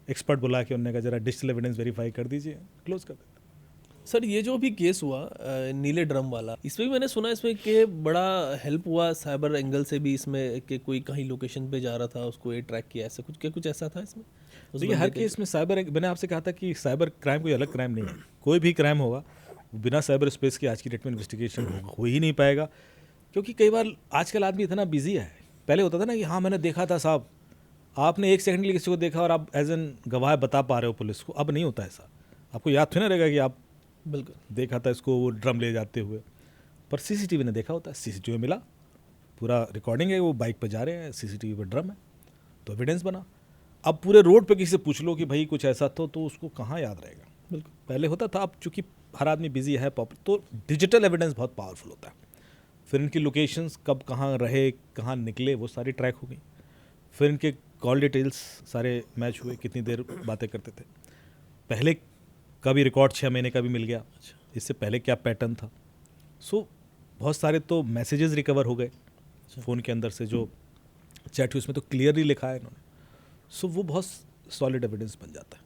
एक्सपर्ट बुला के उन्होंने कहा जरा डिजिटल एविडेंस वेरीफाई कर दीजिए, क्लोज कर देते। सर ये जो भी केस हुआ नीले ड्रम वाला, इसमें भी मैंने सुना इसमें कि बड़ा हेल्प हुआ साइबर एंगल से भी इसमें, कि कोई कहीं लोकेशन पे जा रहा था उसको ये ट्रैक किया, ऐसा कुछ क्या कुछ ऐसा था इसमें? उस देखिए हर बंदे के- केस में साइबर, मैंने आपसे कहा था कि साइबर क्राइम कोई अलग क्राइम नहीं है, कोई भी क्राइम होगा वो बिना साइबर स्पेस के आज की डेट में इन्वेस्टिगेशन हो ही नहीं पाएगा। क्योंकि कई बार आजकल आदमी इतना बिजी है, पहले होता था ना कि हाँ मैंने देखा था साहब, आपने 1 सेकंड के लिए किसी को देखा और आप एज एन गवाह बता पा रहे हो पुलिस को, अब नहीं होता ऐसा। आपको याद थोड़ा ना रहेगा कि आप बिल्कुल देखा था इसको वो ड्रम ले जाते हुए, पर सीसीटीवी ने देखा होता है, सीसीटीवी मिला, पूरा रिकॉर्डिंग है, वो बाइक पे जा रहे हैं, सीसीटीवी पे ड्रम है, तो एविडेंस बना। अब पूरे रोड पे किसी से पूछ लो कि भाई कुछ ऐसा तो उसको कहाँ याद रहेगा। बिल्कुल। पहले होता था, अब चूंकि हर आदमी बिजी है तो डिजिटल एविडेंस बहुत पावरफुल होता है। फिर इनकी लोकेशंस कब कहाँ रहे, कहाँ निकले, वो सारी ट्रैक हो गई। फिर इनके कॉल डिटेल्स सारे मैच हुए, कितनी देर बातें करते थे, पहले का भी रिकॉर्ड 6 महीने का भी मिल गया, इससे पहले क्या पैटर्न था। सो बहुत सारे तो मैसेजेस रिकवर हो गए फ़ोन के अंदर से, जो चैट हुई उसमें तो क्लियरली लिखा है इन्होंने। सो वो बहुत सॉलिड एविडेंस बन जाता है।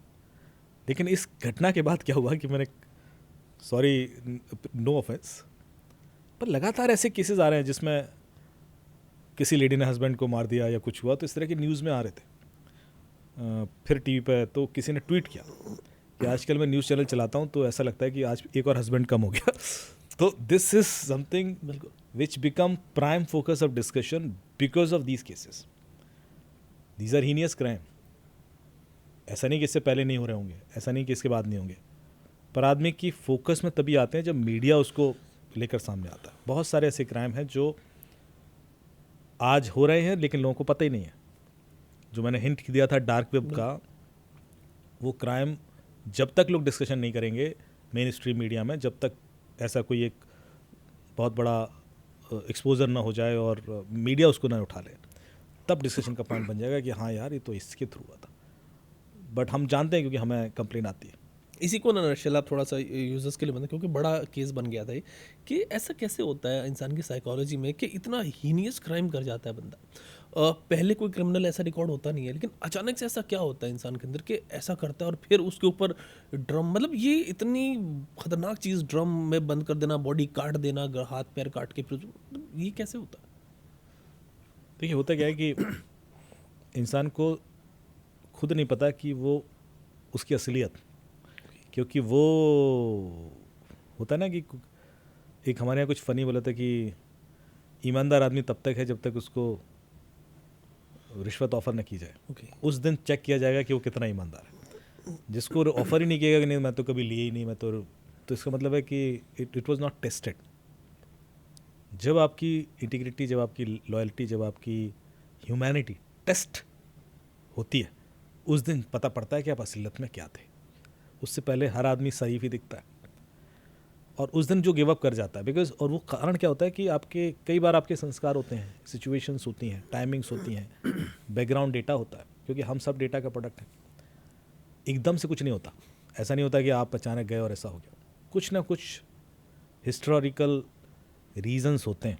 लेकिन इस घटना के बाद क्या हुआ कि मैंने, सॉरी नो ऑफेंस, पर लगातार ऐसे केसेस आ रहे हैं जिसमें किसी लेडी ने हस्बैंड को मार दिया या कुछ हुआ, तो इस तरह के न्यूज़ में आ रहे थे। फिर टीवी पे तो किसी ने ट्वीट किया कि आजकल मैं न्यूज़ चैनल चलाता हूँ तो ऐसा लगता है कि आज एक और हस्बैंड कम हो गया। तो this is something which become prime focus of discussion because of these cases. These are heinous crime. ऐसा नहीं कि इससे पहले नहीं हो रहे होंगे, ऐसा नहीं कि इसके बाद नहीं होंगे, पर आदमी की फोकस में तभी आते हैं जब मीडिया उसको लेकर सामने आता है। बहुत सारे ऐसे क्राइम हैं जो आज हो रहे हैं लेकिन लोगों को पता ही नहीं है। जो मैंने हिंट दिया था डार्क वेब का, वो क्राइम जब तक लोग डिस्कशन नहीं करेंगे मेन स्ट्रीम मीडिया में, जब तक ऐसा कोई एक बहुत बड़ा एक्सपोजर ना हो जाए और मीडिया उसको ना उठा ले, तब डिस्कशन का पॉइंट बन जाएगा कि हाँ यार ये तो इसके थ्रू हुआ था। बट हम जानते हैं क्योंकि हमें कंप्लेन आती है। इसी को ना नर्शल आप थोड़ा सा यूजर्स के लिए बता, क्योंकि बड़ा केस बन गया था ये, कि ऐसा कैसे होता है इंसान की साइकोलॉजी में कि इतना हीनियस क्राइम कर जाता है बंदा। पहले कोई क्रिमिनल ऐसा रिकॉर्ड होता नहीं है, लेकिन अचानक से ऐसा क्या होता है इंसान के अंदर कि ऐसा करता है, और फिर उसके ऊपर ड्रम, मतलब ये इतनी खतरनाक चीज़, ड्रम में बंद कर देना, बॉडी काट देना, हाथ पैर काट के, फिर मतलब ये कैसे होता है? देखिए होता क्या है कि इंसान को खुद नहीं पता कि वो उसकी असलियत, क्योंकि वो होता है ना कि एक हमारे यहाँ कुछ फ़नी बोला था कि ईमानदार आदमी तब तक है जब तक उसको रिश्वत ऑफ़र न की जाए। ओके। उस दिन चेक किया जाएगा कि वो कितना ईमानदार है। जिसको ऑफ़र ही नहीं किएगा कि नहीं मैं तो कभी लिए ही नहीं, मैं तो इसका मतलब है कि इट वॉज नॉट टेस्टेड। जब आपकी इंटीग्रिटी, जब आपकी लॉयल्टी, जब आपकी ह्यूमैनिटी टेस्ट होती है, उस दिन पता पड़ता है कि आप असलियत में क्या थे। उससे पहले हर आदमी शरीफ ही दिखता है, और उस दिन जो गिव अप कर जाता है बिकॉज, और वो कारण क्या होता है कि आपके कई बार आपके संस्कार होते हैं, सिचुएशंस होती हैं, टाइमिंग्स होती हैं, बैकग्राउंड डेटा होता है, क्योंकि हम सब डेटा का प्रोडक्ट हैं। एकदम से कुछ नहीं होता, ऐसा नहीं होता कि आप अचानक गए और ऐसा हो गया। कुछ ना कुछ हिस्टोरिकल रीजंस होते हैं।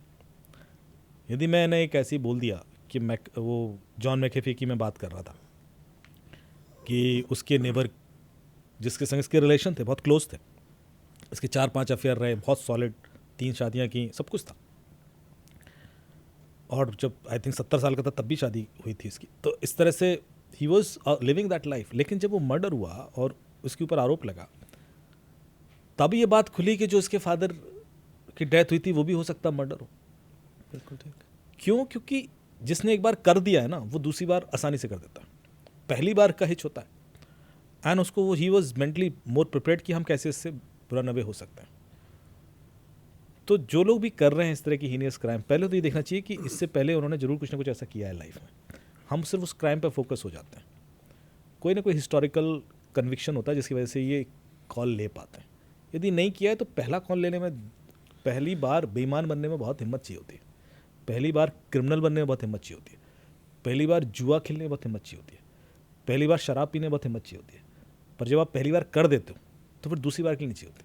यदि मैंने एक ऐसी बोल दिया कि वो जॉन मैकेफी की मैं बात कर रहा था कि उसके नेबर जिसके संग इसके रिलेशन थे, बहुत क्लोज थे, इसके 4-5 अफेयर रहे, बहुत सॉलिड, 3 शादियां की, सब कुछ था, और जब आई थिंक 70 साल का था तब भी शादी हुई थी इसकी। तो इस तरह से he was living that life. लेकिन जब वो मर्डर हुआ और उसके ऊपर आरोप लगा, तब ये बात खुली कि जो इसके फादर की डेथ हुई थी वो भी हो सकता मर्डर हो। बिल्कुल ठीक। क्यों? क्योंकि जिसने एक बार कर दिया है ना, वो दूसरी बार आसानी से कर देता है। पहली बार का हिच होता है, एंड उसको वो he was mentally more prepared कि हम कैसे इससे बुरा नवे हो सकते हैं। तो जो लोग भी कर रहे हैं इस तरह की हीनियस क्राइम, पहले तो ये देखना चाहिए कि इससे पहले उन्होंने जरूर कुछ ना कुछ ऐसा किया है लाइफ में। हम सिर्फ उस क्राइम पर फोकस हो जाते हैं। कोई ना कोई हिस्टोरिकल कन्विक्शन होता है जिसकी वजह से ये कॉल ले पाते हैं। यदि नहीं किया है तो पहला कॉल लेने में, पहली बार बेईमान बनने में बहुत हिम्मत चाहिए होती है, पहली बार क्रिमिनल बनने में बहुत हिम्मत चाहिए होती है। पहली बार जुआ खेलने में बहुत हिम्मत चाहिए होती है, पहली बार शराब पीने में बहुत हिम्मत चाहिए होती है, पर जब आप पहली बार कर देते हो तो फिर दूसरी बार की नहीं चाहिए होती।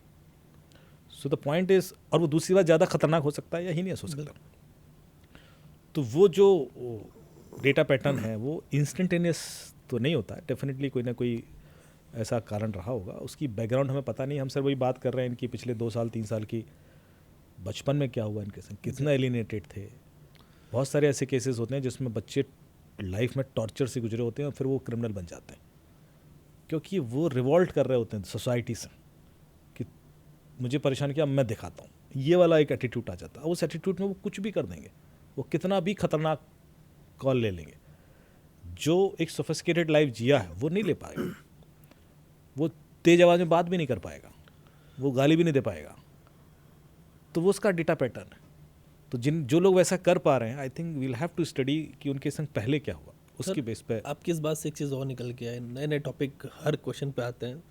सो द पॉइंट इज, और वो दूसरी बार ज़्यादा खतरनाक हो सकता है या ही नहीं हो सकता। तो वो जो डेटा पैटर्न है वो इंस्टेंटेनियस तो नहीं होता है, डेफिनेटली कोई ना कोई ऐसा कारण रहा होगा, उसकी बैकग्राउंड हमें पता नहीं। हम सर वही बात कर रहे हैं इनकी पिछले 2 साल 3 साल की, बचपन में क्या हुआ इनके संग, कितना एलिनेटेड थे। बहुत सारे ऐसे केसेस होते हैं जिसमें बच्चे लाइफ में टॉर्चर से गुजरे होते हैं और फिर वो क्रिमिनल बन जाते हैं, क्योंकि वो रिवॉल्ट कर रहे होते हैं सोसाइटी से कि मुझे परेशान किया, मैं दिखाता हूँ। ये वाला एक एटीट्यूड आ जाता है। उस एटीट्यूड में वो कुछ भी कर देंगे, वो कितना भी खतरनाक कॉल ले लेंगे। जो एक सोफिस्टिकेटेड लाइफ जिया है वो नहीं ले पाएगा, वो तेज आवाज़ में बात भी नहीं कर पाएगा, वो गाली भी नहीं दे पाएगा। तो वो उसका डेटा पैटर्न है। तो जो लोग वैसा कर पा रहे हैं, I think we'll have to study कि उनके संग पहले क्या हुआ, उसकी बेस पे। आपकी इस बात से एक चीज़ और निकल के आए, नए नए टॉपिक हर क्वेश्चन पे आते हैं।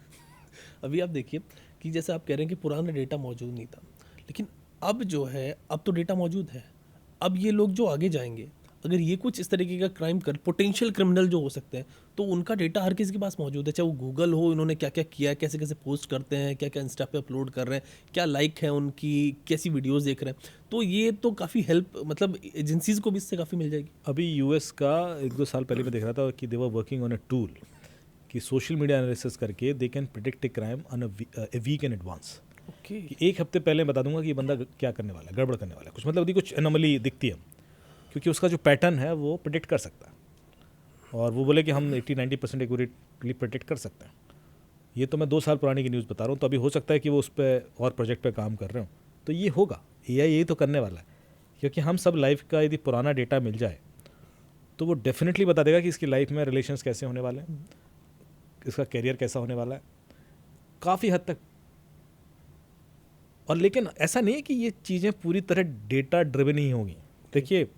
अभी आप देखिए कि जैसे आप कह रहे हैं कि पुराना डेटा मौजूद नहीं था, लेकिन अब जो है, अब तो डेटा मौजूद है। अब ये लोग जो आगे जाएंगे, अगर ये कुछ इस तरीके का क्राइम कर, पोटेंशियल क्रिमिनल जो हो सकते हैं, तो उनका डेटा हर किसी के पास मौजूद है। चाहे वो गूगल हो, इन्होंने क्या क्या किया है, कैसे कैसे पोस्ट करते हैं, क्या क्या इंस्टा पे अपलोड कर रहे हैं, क्या लाइक है उनकी, कैसी वीडियोस देख रहे हैं। तो ये तो काफ़ी हेल्प, मतलब एजेंसीज को भी इससे काफ़ी मिल जाएगी। अभी यूएस का 1-2 साल पहले मैं देख रहा था कि they were working on a tool कि सोशल मीडिया एनालिसिस करके they can predict a crime on a week in advance. Okay, कि 1 हफ्ते पहले बता दूंगा कि ये बंदा क्या करने वाला है, गड़बड़ करने वाला है, कुछ मतलब यदि कुछ एनोमली दिखती है, क्योंकि उसका जो पैटर्न है वो प्रिडिक्ट कर सकता है। और वो बोले कि हम 80-90% एक्यूरेटली प्रिडिक्ट कर सकते हैं। ये तो मैं 2 साल पुरानी की न्यूज़ बता रहा हूँ, तो अभी हो सकता है कि वो उस पर और प्रोजेक्ट पे काम कर रहे हो। तो ये होगा, एआई यही तो करने वाला है। क्योंकि हम सब लाइफ का यदि पुराना डेटा मिल जाए तो वो डेफिनेटली बता देगा कि इसकी लाइफ में रिलेशंस कैसे होने वाले हैं, इसका कैरियर कैसा होने वाला है, काफ़ी हद तक। और लेकिन ऐसा नहीं है कि ये चीज़ें पूरी तरह डेटा ड्रिवन ही होंगी। देखिए,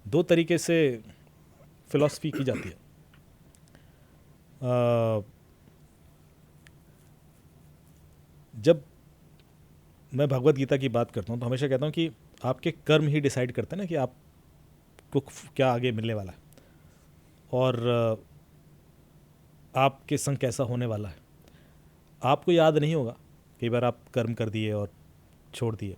2 तरीके से फिलॉसफी की जाती है। जब मैं भगवत गीता की बात करता हूँ तो हमेशा कहता हूँ कि आपके कर्म ही डिसाइड करते हैं ना कि आपको क्या आगे मिलने वाला है और आपके संग कैसा होने वाला है। आपको याद नहीं होगा, कई बार आप कर्म कर दिए और छोड़ दिए।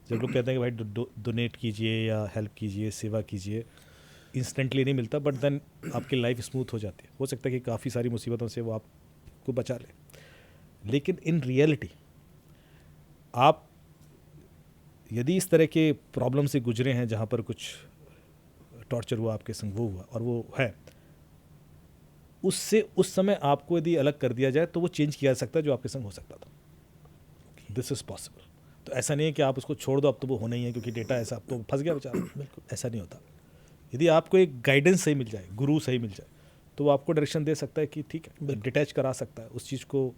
जब लोग कहते हैं कि भाई डोनेट कीजिए या हेल्प कीजिए, सेवा कीजिए, इंस्टेंटली नहीं मिलता, बट देन आपकी लाइफ स्मूथ हो जाती है। हो सकता है कि काफ़ी सारी मुसीबतों से वो आपको बचा ले। लेकिन इन रियलिटी आप यदि इस तरह के प्रॉब्लम से गुजरे हैं जहाँ पर कुछ टॉर्चर हुआ आपके संग, वो हुआ और वो है, उससे उस समय आपको यदि अलग कर दिया जाए तो वो चेंज किया जा सकता है जो आपके संग हो सकता था। This is possible. तो ऐसा नहीं है कि आप उसको छोड़ दो, अब तो वो होना ही है क्योंकि डेटा ऐसा, अब तो फंस गया बेचारा। बिल्कुल ऐसा नहीं होता। यदि आपको एक गाइडेंस सही मिल जाए, गुरु सही मिल जाए, तो वो आपको डायरेक्शन दे सकता है कि ठीक है, डिटैच करा सकता है, उस चीज़ को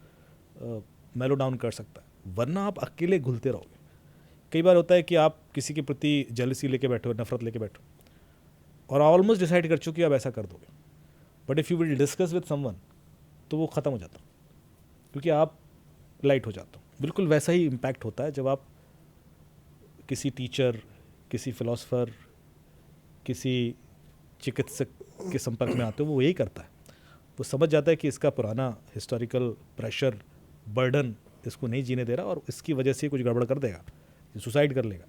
मेलो डाउन कर सकता है। वरना आप अकेले घुलते रहोगे। कई बार होता है कि आप किसी के प्रति जेलसी लेके बैठो, नफरत लेके बैठो और ऑलमोस्ट डिसाइड कर चुके आप ऐसा कर दोगे, but if you will discuss with someone तो वो ख़त्म हो जाता, क्योंकि आप लाइट हो जाते हो। बिल्कुल वैसा ही इम्पैक्ट होता है जब आप किसी टीचर, किसी फिलोसफर, किसी चिकित्सक के संपर्क में आते हो। वो यही करता है, वो समझ जाता है कि इसका पुराना हिस्टोरिकल प्रेशर, बर्डन इसको नहीं जीने दे रहा और इसकी वजह से कुछ गड़बड़ कर देगा, ये सुसाइड कर लेगा।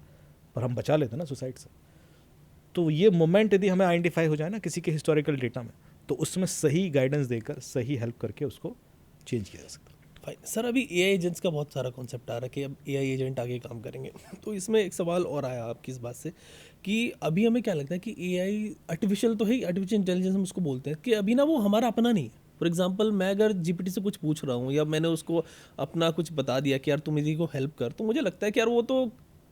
पर हम बचा लेते हैं ना सुसाइड से। तो ये मोमेंट यदि हमें आइडेंटिफाई हो जाए ना किसी के हिस्टोरिकल डेटा में, तो उसमें सही गाइडेंस देकर, सही हेल्प करके उसको चेंज किया जा सकता है। फाइन सर, अभी एआई एजेंट्स का बहुत सारा कॉन्सेप्ट आ रहा है कि अब एआई एजेंट आगे काम करेंगे। तो इसमें एक सवाल और आया आपकी इस बात से कि अभी हमें क्या लगता है कि एआई आर्टिफिशियल तो है, आर्टिफिशियल इंटेलिजेंस हम उसको बोलते हैं, कि अभी ना वो हमारा अपना नहीं है। फॉर एग्जांपल, मैं अगर जीपीटी से कुछ पूछ रहा हूँ या मैंने उसको अपना कुछ बता दिया कि यार तुम इसी को हेल्प कर, तो मुझे लगता है कि यार वो तो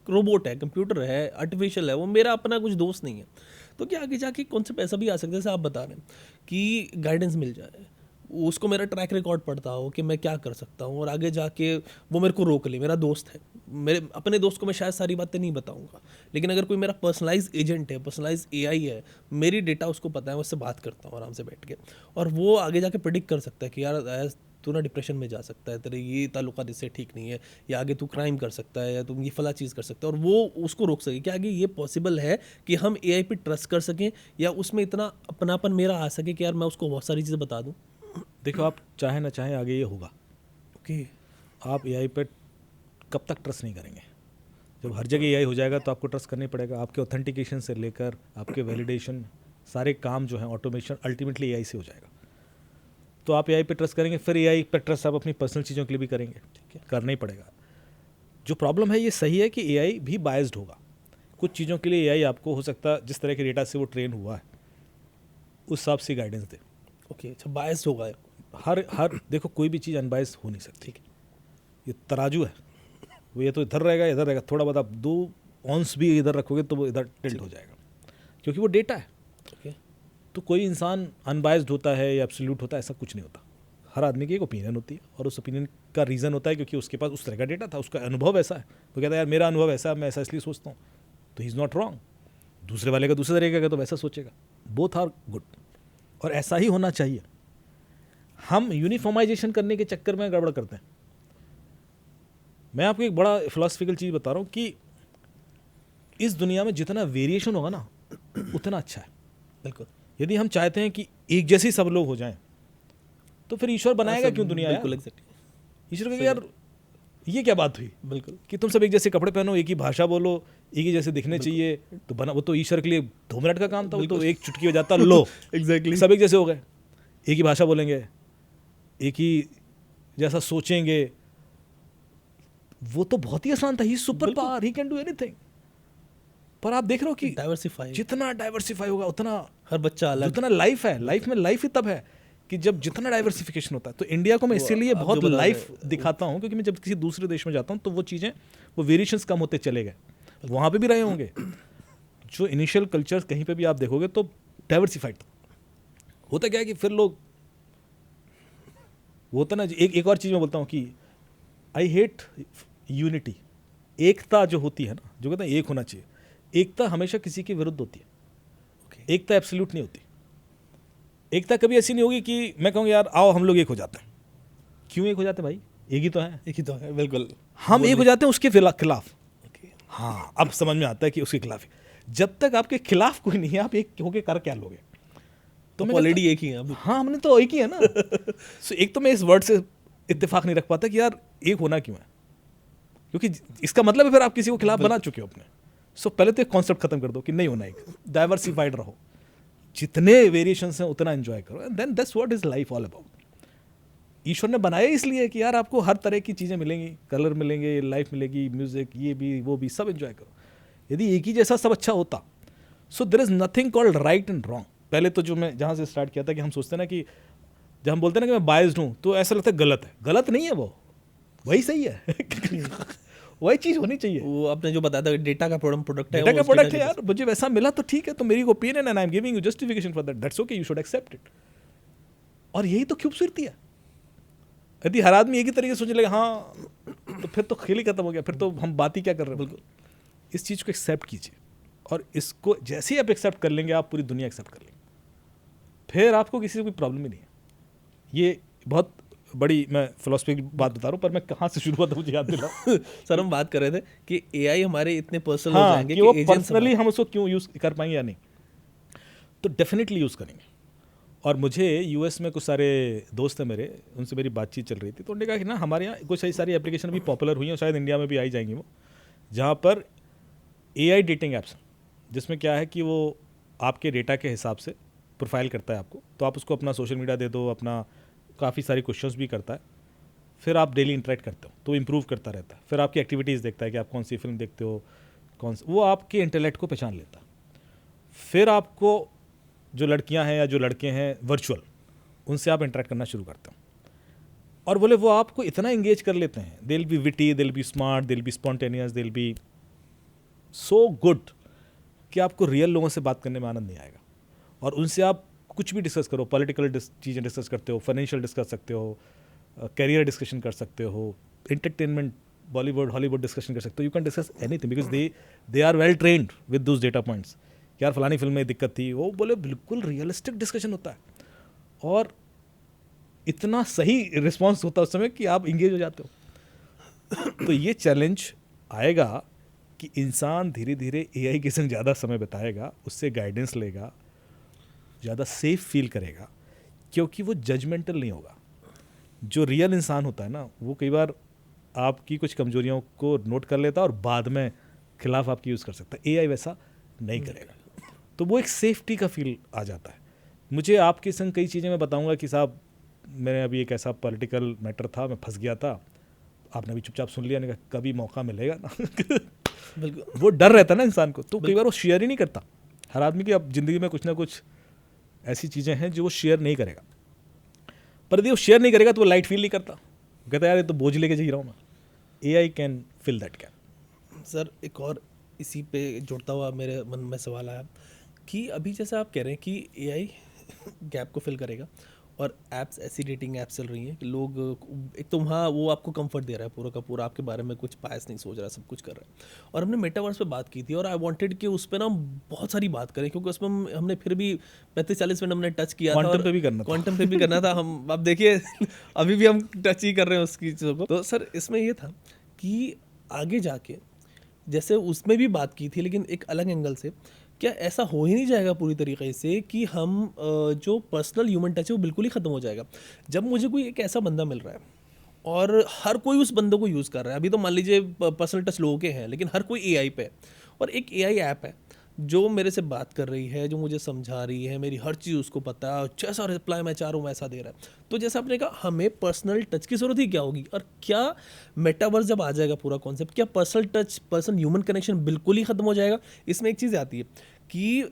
रोबोट है, कंप्यूटर है, आर्टिफिशियल है, वो मेरा अपना कुछ दोस्त नहीं है। तो क्या आगे जाके कॉन्सेप्ट ऐसा भी आ सकता है जैसे आप बता रहे हैं कि गाइडेंस मिल जाए, उसको मेरा ट्रैक रिकॉर्ड पड़ता हो कि मैं क्या कर सकता हूँ, और आगे जाके वो मेरे को रोक ले, मेरा दोस्त है, मेरे अपने दोस्त को मैं शायद सारी बातें नहीं बताऊँगा, लेकिन अगर कोई मेरा पर्सनलाइज एजेंट है, पर्सनलाइज एआई है, मेरी डेटा उसको पता है, मैं उससे बात करता हूँ आराम से बैठ के, और वो आगे जाके प्रेडिक्ट कर सकता है कि यार तू ना डिप्रेशन में जा सकता है, तेरे ये ताल्लुकात इससे ठीक नहीं है, या आगे तू क्राइम कर सकता है, या तुम ये फला चीज़ कर सकता है, और वो उसको रोक सके। क्या आगे ये पॉसिबल है कि हम एआई पे ट्रस्ट कर सकें, या उसमें इतना अपनापन मेरा आ सके कि यार मैं उसको बहुत सारी चीज़ें बता दूँ? देखो, आप चाहे ना चाहे आगे ये होगा। ओके। आप एआई पे कब तक ट्रस्ट नहीं करेंगे? जब हर जगह एआई हो जाएगा तो आपको ट्रस्ट करना ही पड़ेगा। आपके ऑथेंटिकेशन से लेकर आपके वैलिडेशन, सारे काम जो है ऑटोमेशन अल्टीमेटली एआई से हो जाएगा। तो आप एआई पे ट्रस्ट करेंगे, फिर एआई पे ट्रस्ट आप अपनी पर्सनल चीज़ों के लिए भी करेंगे, ठीक है, करना ही पड़ेगा। जो प्रॉब्लम है ये सही है कि एआई भी बायस्ड होगा। कुछ चीज़ों के लिए एआई आपको हो सकता है जिस तरह के डेटा से वो ट्रेन हुआ है उस हिसाब से गाइडेंस दे। ओके, अच्छा, बायस्ड होगा। हर देखो, कोई भी चीज़ अनबायस्ड हो नहीं सकती। ठीक है। ये तराजू है, वो ये तो इधर रहेगा, इधर रहेगा, थोड़ा बहुत आप 2 ऑन्स भी इधर रखोगे तो वो इधर टिल्ट हो जाएगा, क्योंकि वो डेटा है। ओके। तो कोई इंसान अनबायस्ड होता है या एब्सोल्यूट होता है, ऐसा कुछ नहीं होता। हर आदमी की एक ओपिनियन होती है, और उस ओपिनियन का रीज़न होता है क्योंकि उसके पास उस तरह का डेटा था, उसका अनुभव ऐसा है। वो कहता है यार मेरा अनुभव ऐसा है, मैं ऐसा इसलिए सोचता हूँ, तो ही इज़ नॉट रॉन्ग। दूसरे वाले का दूसरे तरीके का तो वैसा सोचेगा। बोथ आर गुड, और ऐसा ही होना चाहिए। हम यूनिफॉर्माइजेशन करने के चक्कर में गड़बड़ करते हैं। मैं आपको एक बड़ा फिलोसफिकल चीज़ बता रहा हूँ कि इस दुनिया में जितना वेरिएशन होगा ना उतना अच्छा है। बिल्कुल। यदि हम चाहते हैं कि एक जैसे सब लोग हो जाएं, तो फिर ईश्वर बनाएगा क्यों दुनिया? बिल्कुल, यार एग्जैक्टली। ईश्वर कहेगा यार ये क्या बात हुई बिल्कुल। कि तुम सब एक जैसे कपड़े पहनो, एक ही भाषा बोलो, एक ही जैसे दिखने चाहिए, तो बना। वो तो ईश्वर के लिए 2 मिनट का काम था, वो तो एक चुटकी बजाता लो एग्जैक्टली। सब एक जैसे हो गए, एक ही भाषा बोलेंगे, एक ही जैसा सोचेंगे। वो तो बहुत ही आसान था। He super power, he can do anything. पर आप देख रहे हो कि डाइवर्सिफाई, जितना डाइवर्सिफाई होगा उतना, हर बच्चा अलग। जितना लाइफ है, लाइफ में लाइफ ही तब है कि जब जितना डाइवर्सिफिकेशन होता है। तो इंडिया को मैं इसीलिए आप बहुत जो बता रहे लाइफ दिखाता हूँ, क्योंकि मैं जब किसी दूसरे देश में जाता हूँ तो वो चीज़ें, वो वेरिएशंस कम होते चले गए। वहाँ पे भी रहे होंगे। जो इनिशियल कल्चर कहीं पे भी आप देखोगे तो डाइवर्सिफाइड होता क्या है कि फिर लोग, वो होता ना, एक और चीज़ मैं बोलता हूँ कि आई हेट यूनिटी। एकता जो होती है ना, जो कहते हैं एक होना चाहिए, एकता हमेशा किसी के विरुद्ध होती है। एकता एब्सोल्यूट नहीं होती। एकता कभी ऐसी नहीं होगी कि मैं कहूँगा यार आओ हम लोग एक हो जाते हैं। क्यों एक हो जाते हैं भाई? एक ही तो है। एक ही तो है, बिल्कुल। हम एक हो जाते हैं उसके खिलाफ। ओके। हाँ, अब समझ में आता है कि उसके खिलाफ। जब तक आपके खिलाफ कोई नहीं है, आप एक होके कर क्या लोगे? तो ऑलरेडी एक ही है अभी। हाँ, हमने तो एक ही है ना। सो एक तो मैं इस वर्ड से इत्तेफाक नहीं रख पाता कि यार एक होना क्यों है, क्योंकि इसका मतलब है फिर आप किसी को खिलाफ बना चुके हो अपने। सो पहले तो एक कॉन्सेप्ट खत्म कर दो कि नहीं होना एक, डाइवर्सिफाइड रहो, जितने वेरिएशंस हैं उतना एंजॉय करो, and then that's what is life all about. ईश्वर ने बनाया इसलिए कि यार आपको हर तरह की चीज़ें मिलेंगी, कलर मिलेंगे, लाइफ मिलेगी, म्यूजिक, ये भी वो भी, सब एंजॉय करो। यदि एक ही जैसा सब अच्छा होता, so there is nothing called right and wrong. पहले तो जो मैं जहाँ से स्टार्ट किया था कि हम सोचते हैं ना कि जब हम बोलते हैं ना कि मैं बायस्ड हूँ, तो ऐसा लगता है गलत है। गलत नहीं है, वो वही सही है। वही चीज़ होनी चाहिए। वो आपने जो बताया था डेटा का प्रोडक्ट है, डेटा का वो प्रोडक्ट है यार, मुझे वैसा मिला तो ठीक है, तो मेरी opinion and I am giving you justification for that, that's okay, you should accept it. और यही तो खूबसूरती है। यदि हर आदमी एक ही तरीके से सोचने लगा, हाँ, तो फिर तो खेल ही खत्म हो गया, फिर तो हम बात ही क्या कर रहे हैं। बिल्कुल, इस चीज़ को एक्सेप्ट कीजिए, और इसको जैसे ही आप एक्सेप्ट कर लेंगे, आप पूरी दुनिया एक्सेप्ट कर लेंगे, फिर आपको किसी से कोई प्रॉब्लम ही नहीं है। ये बहुत बड़ी मैं फिलोसफी की बात बता रहा हूँ, पर मैं कहाँ से शुरू हुआ था मुझे याद दिलाओ। सर हम बात कर रहे थे कि एआई हमारे इतने पर्सनल हाँ, हो जाएंगे कि वो agents पर्सनली हम उसको क्यों यूज़ कर पाएंगे या नहीं, तो डेफिनेटली यूज़ करेंगे। और मुझे यूएस में कुछ सारे दोस्त हैं मेरे, उनसे मेरी बातचीत चल रही थी, तो उन्होंने कहा कि ना हमारे यहाँ कुछ सारी एप्लीकेशन भी पॉपुलर हुई हैं, शायद इंडिया में भी आई जाएंगी वो, जहाँ पर एआई डेटिंग एप्स, जिसमें क्या है कि वो आपके डेटा के हिसाब से प्रोफाइल करता है आपको, तो आप उसको अपना सोशल मीडिया दे दो, अपना काफ़ी सारी क्वेश्चंस भी करता है, फिर आप डेली इंटरेक्ट करते हो तो इम्प्रूव करता रहता है, फिर आपकी एक्टिविटीज़ देखता है कि आप कौन सी फिल्म देखते हो, वो आपके इंटेलेक्ट को पहचान लेता है। फिर आपको जो लड़कियां हैं या जो लड़के हैं वर्चुअल, उनसे आप इंटरेक्ट करना शुरू करते हो, और बोले वो आपको इतना एंगेज कर लेते हैं, they will be witty, they will be smart, they will be spontaneous, they will be so good कि आपको रियल लोगों से बात करने में आनंद नहीं आएगा। और उनसे आप कुछ भी डिस्कस करो, पॉलिटिकल चीज़ें डिस्कस करते हो, फाइनेंशियल डिस्कस सकते हो, कैरियर डिस्कशन कर सकते हो, एंटरटेनमेंट, बॉलीवुड हॉलीवुड डिस्कशन कर सकते हो, you can discuss anything because they are well trained with those data points. यार फलानी फिल्म में दिक्कत थी, वो बोले बिल्कुल रियलिस्टिक डिस्कशन होता है। और इतना सही रिस्पॉन्स होता है उस समय कि आप इंगेज हो जाते हो। तो ये चैलेंज आएगा कि इंसान धीरे धीरे एआई के संग ज़्यादा समय बिताएगा, उससे गाइडेंस लेगा, ज़्यादा सेफ फील करेगा, क्योंकि वो जजमेंटल नहीं होगा। जो रियल इंसान होता है ना, वो कई बार आपकी कुछ कमजोरियों को नोट कर लेता है और बाद में खिलाफ आपकी यूज़ कर सकता है। एआई वैसा नहीं करेगा, तो वो एक सेफ्टी का फील आ जाता है। मुझे आपके संग कई चीज़ें मैं बताऊंगा कि साहब मेरे अभी एक ऐसा पॉलिटिकल मैटर था, मैं फंस गया था, आपने भी चुपचाप सुन लिया, नहीं कहा कभी मौका मिलेगा ना। बिल्कुल। वो डर रहता है ना इंसान को, तो कई बार वो शेयर ही नहीं करता। हर आदमी की अब ज़िंदगी में कुछ ना कुछ ऐसी चीज़ें हैं जो वो शेयर नहीं करेगा, पर यदि वो शेयर नहीं करेगा तो वो लाइट फील नहीं करता, कहता यार ये तो बोझ लेके जी रहा हूँ मैं। AI can fill that gap. Sir एक और इसी पे जुड़ता हुआ मेरे मन में सवाल आया कि अभी जैसे आप कह रहे हैं कि एआई गैप को फिल करेगा और ऐप्स, ऐसी डेटिंग ऐप्स चल रही हैं कि लोग, एक तो वहाँ वो आपको कंफर्ट दे रहा है पूरा का पूरा, आपके बारे में कुछ बायस नहीं सोच रहा, सब कुछ कर रहा है। और हमने मेटावर्स पे बात की थी और आई वांटेड कि उस पर ना बहुत सारी बात करें, क्योंकि उसमें हमने फिर भी 35-40 मिनट हमने टच किया था। क्वांटम पे भी करना था। क्वांटम पे भी करना था। हम आप देखिए अभी भी हम टच ही कर रहे हैं उसकी चीज़ों को। तो सर इसमें ये था कि आगे जाके जैसे उसमें भी बात की थी, लेकिन एक अलग एंगल से, क्या ऐसा हो ही नहीं जाएगा पूरी तरीके से कि हम जो पर्सनल ह्यूमन टच है वो बिल्कुल ही ख़त्म हो जाएगा? जब मुझे कोई एक ऐसा बंदा मिल रहा है और हर कोई उस बंदे को यूज़ कर रहा है, अभी तो मान लीजिए पर्सनल टच लोगों के हैं, लेकिन हर कोई एआई पे है, और एक एआई ऐप है जो मेरे से बात कर रही है, जो मुझे समझा रही है, मेरी हर चीज़ उसको पता है, और जैसा रिप्लाई मैं चाह रहा हूँ वैसा दे रहा है। तो जैसा आपने कहा, हमें पर्सनल टच की ज़रूरत ही क्या होगी? और क्या मेटावर्स जब आ जाएगा पूरा कॉन्सेप्ट, क्या personal touch, person human connection बिल्कुल ही ख़त्म हो जाएगा? इसमें एक चीज़ आती है कि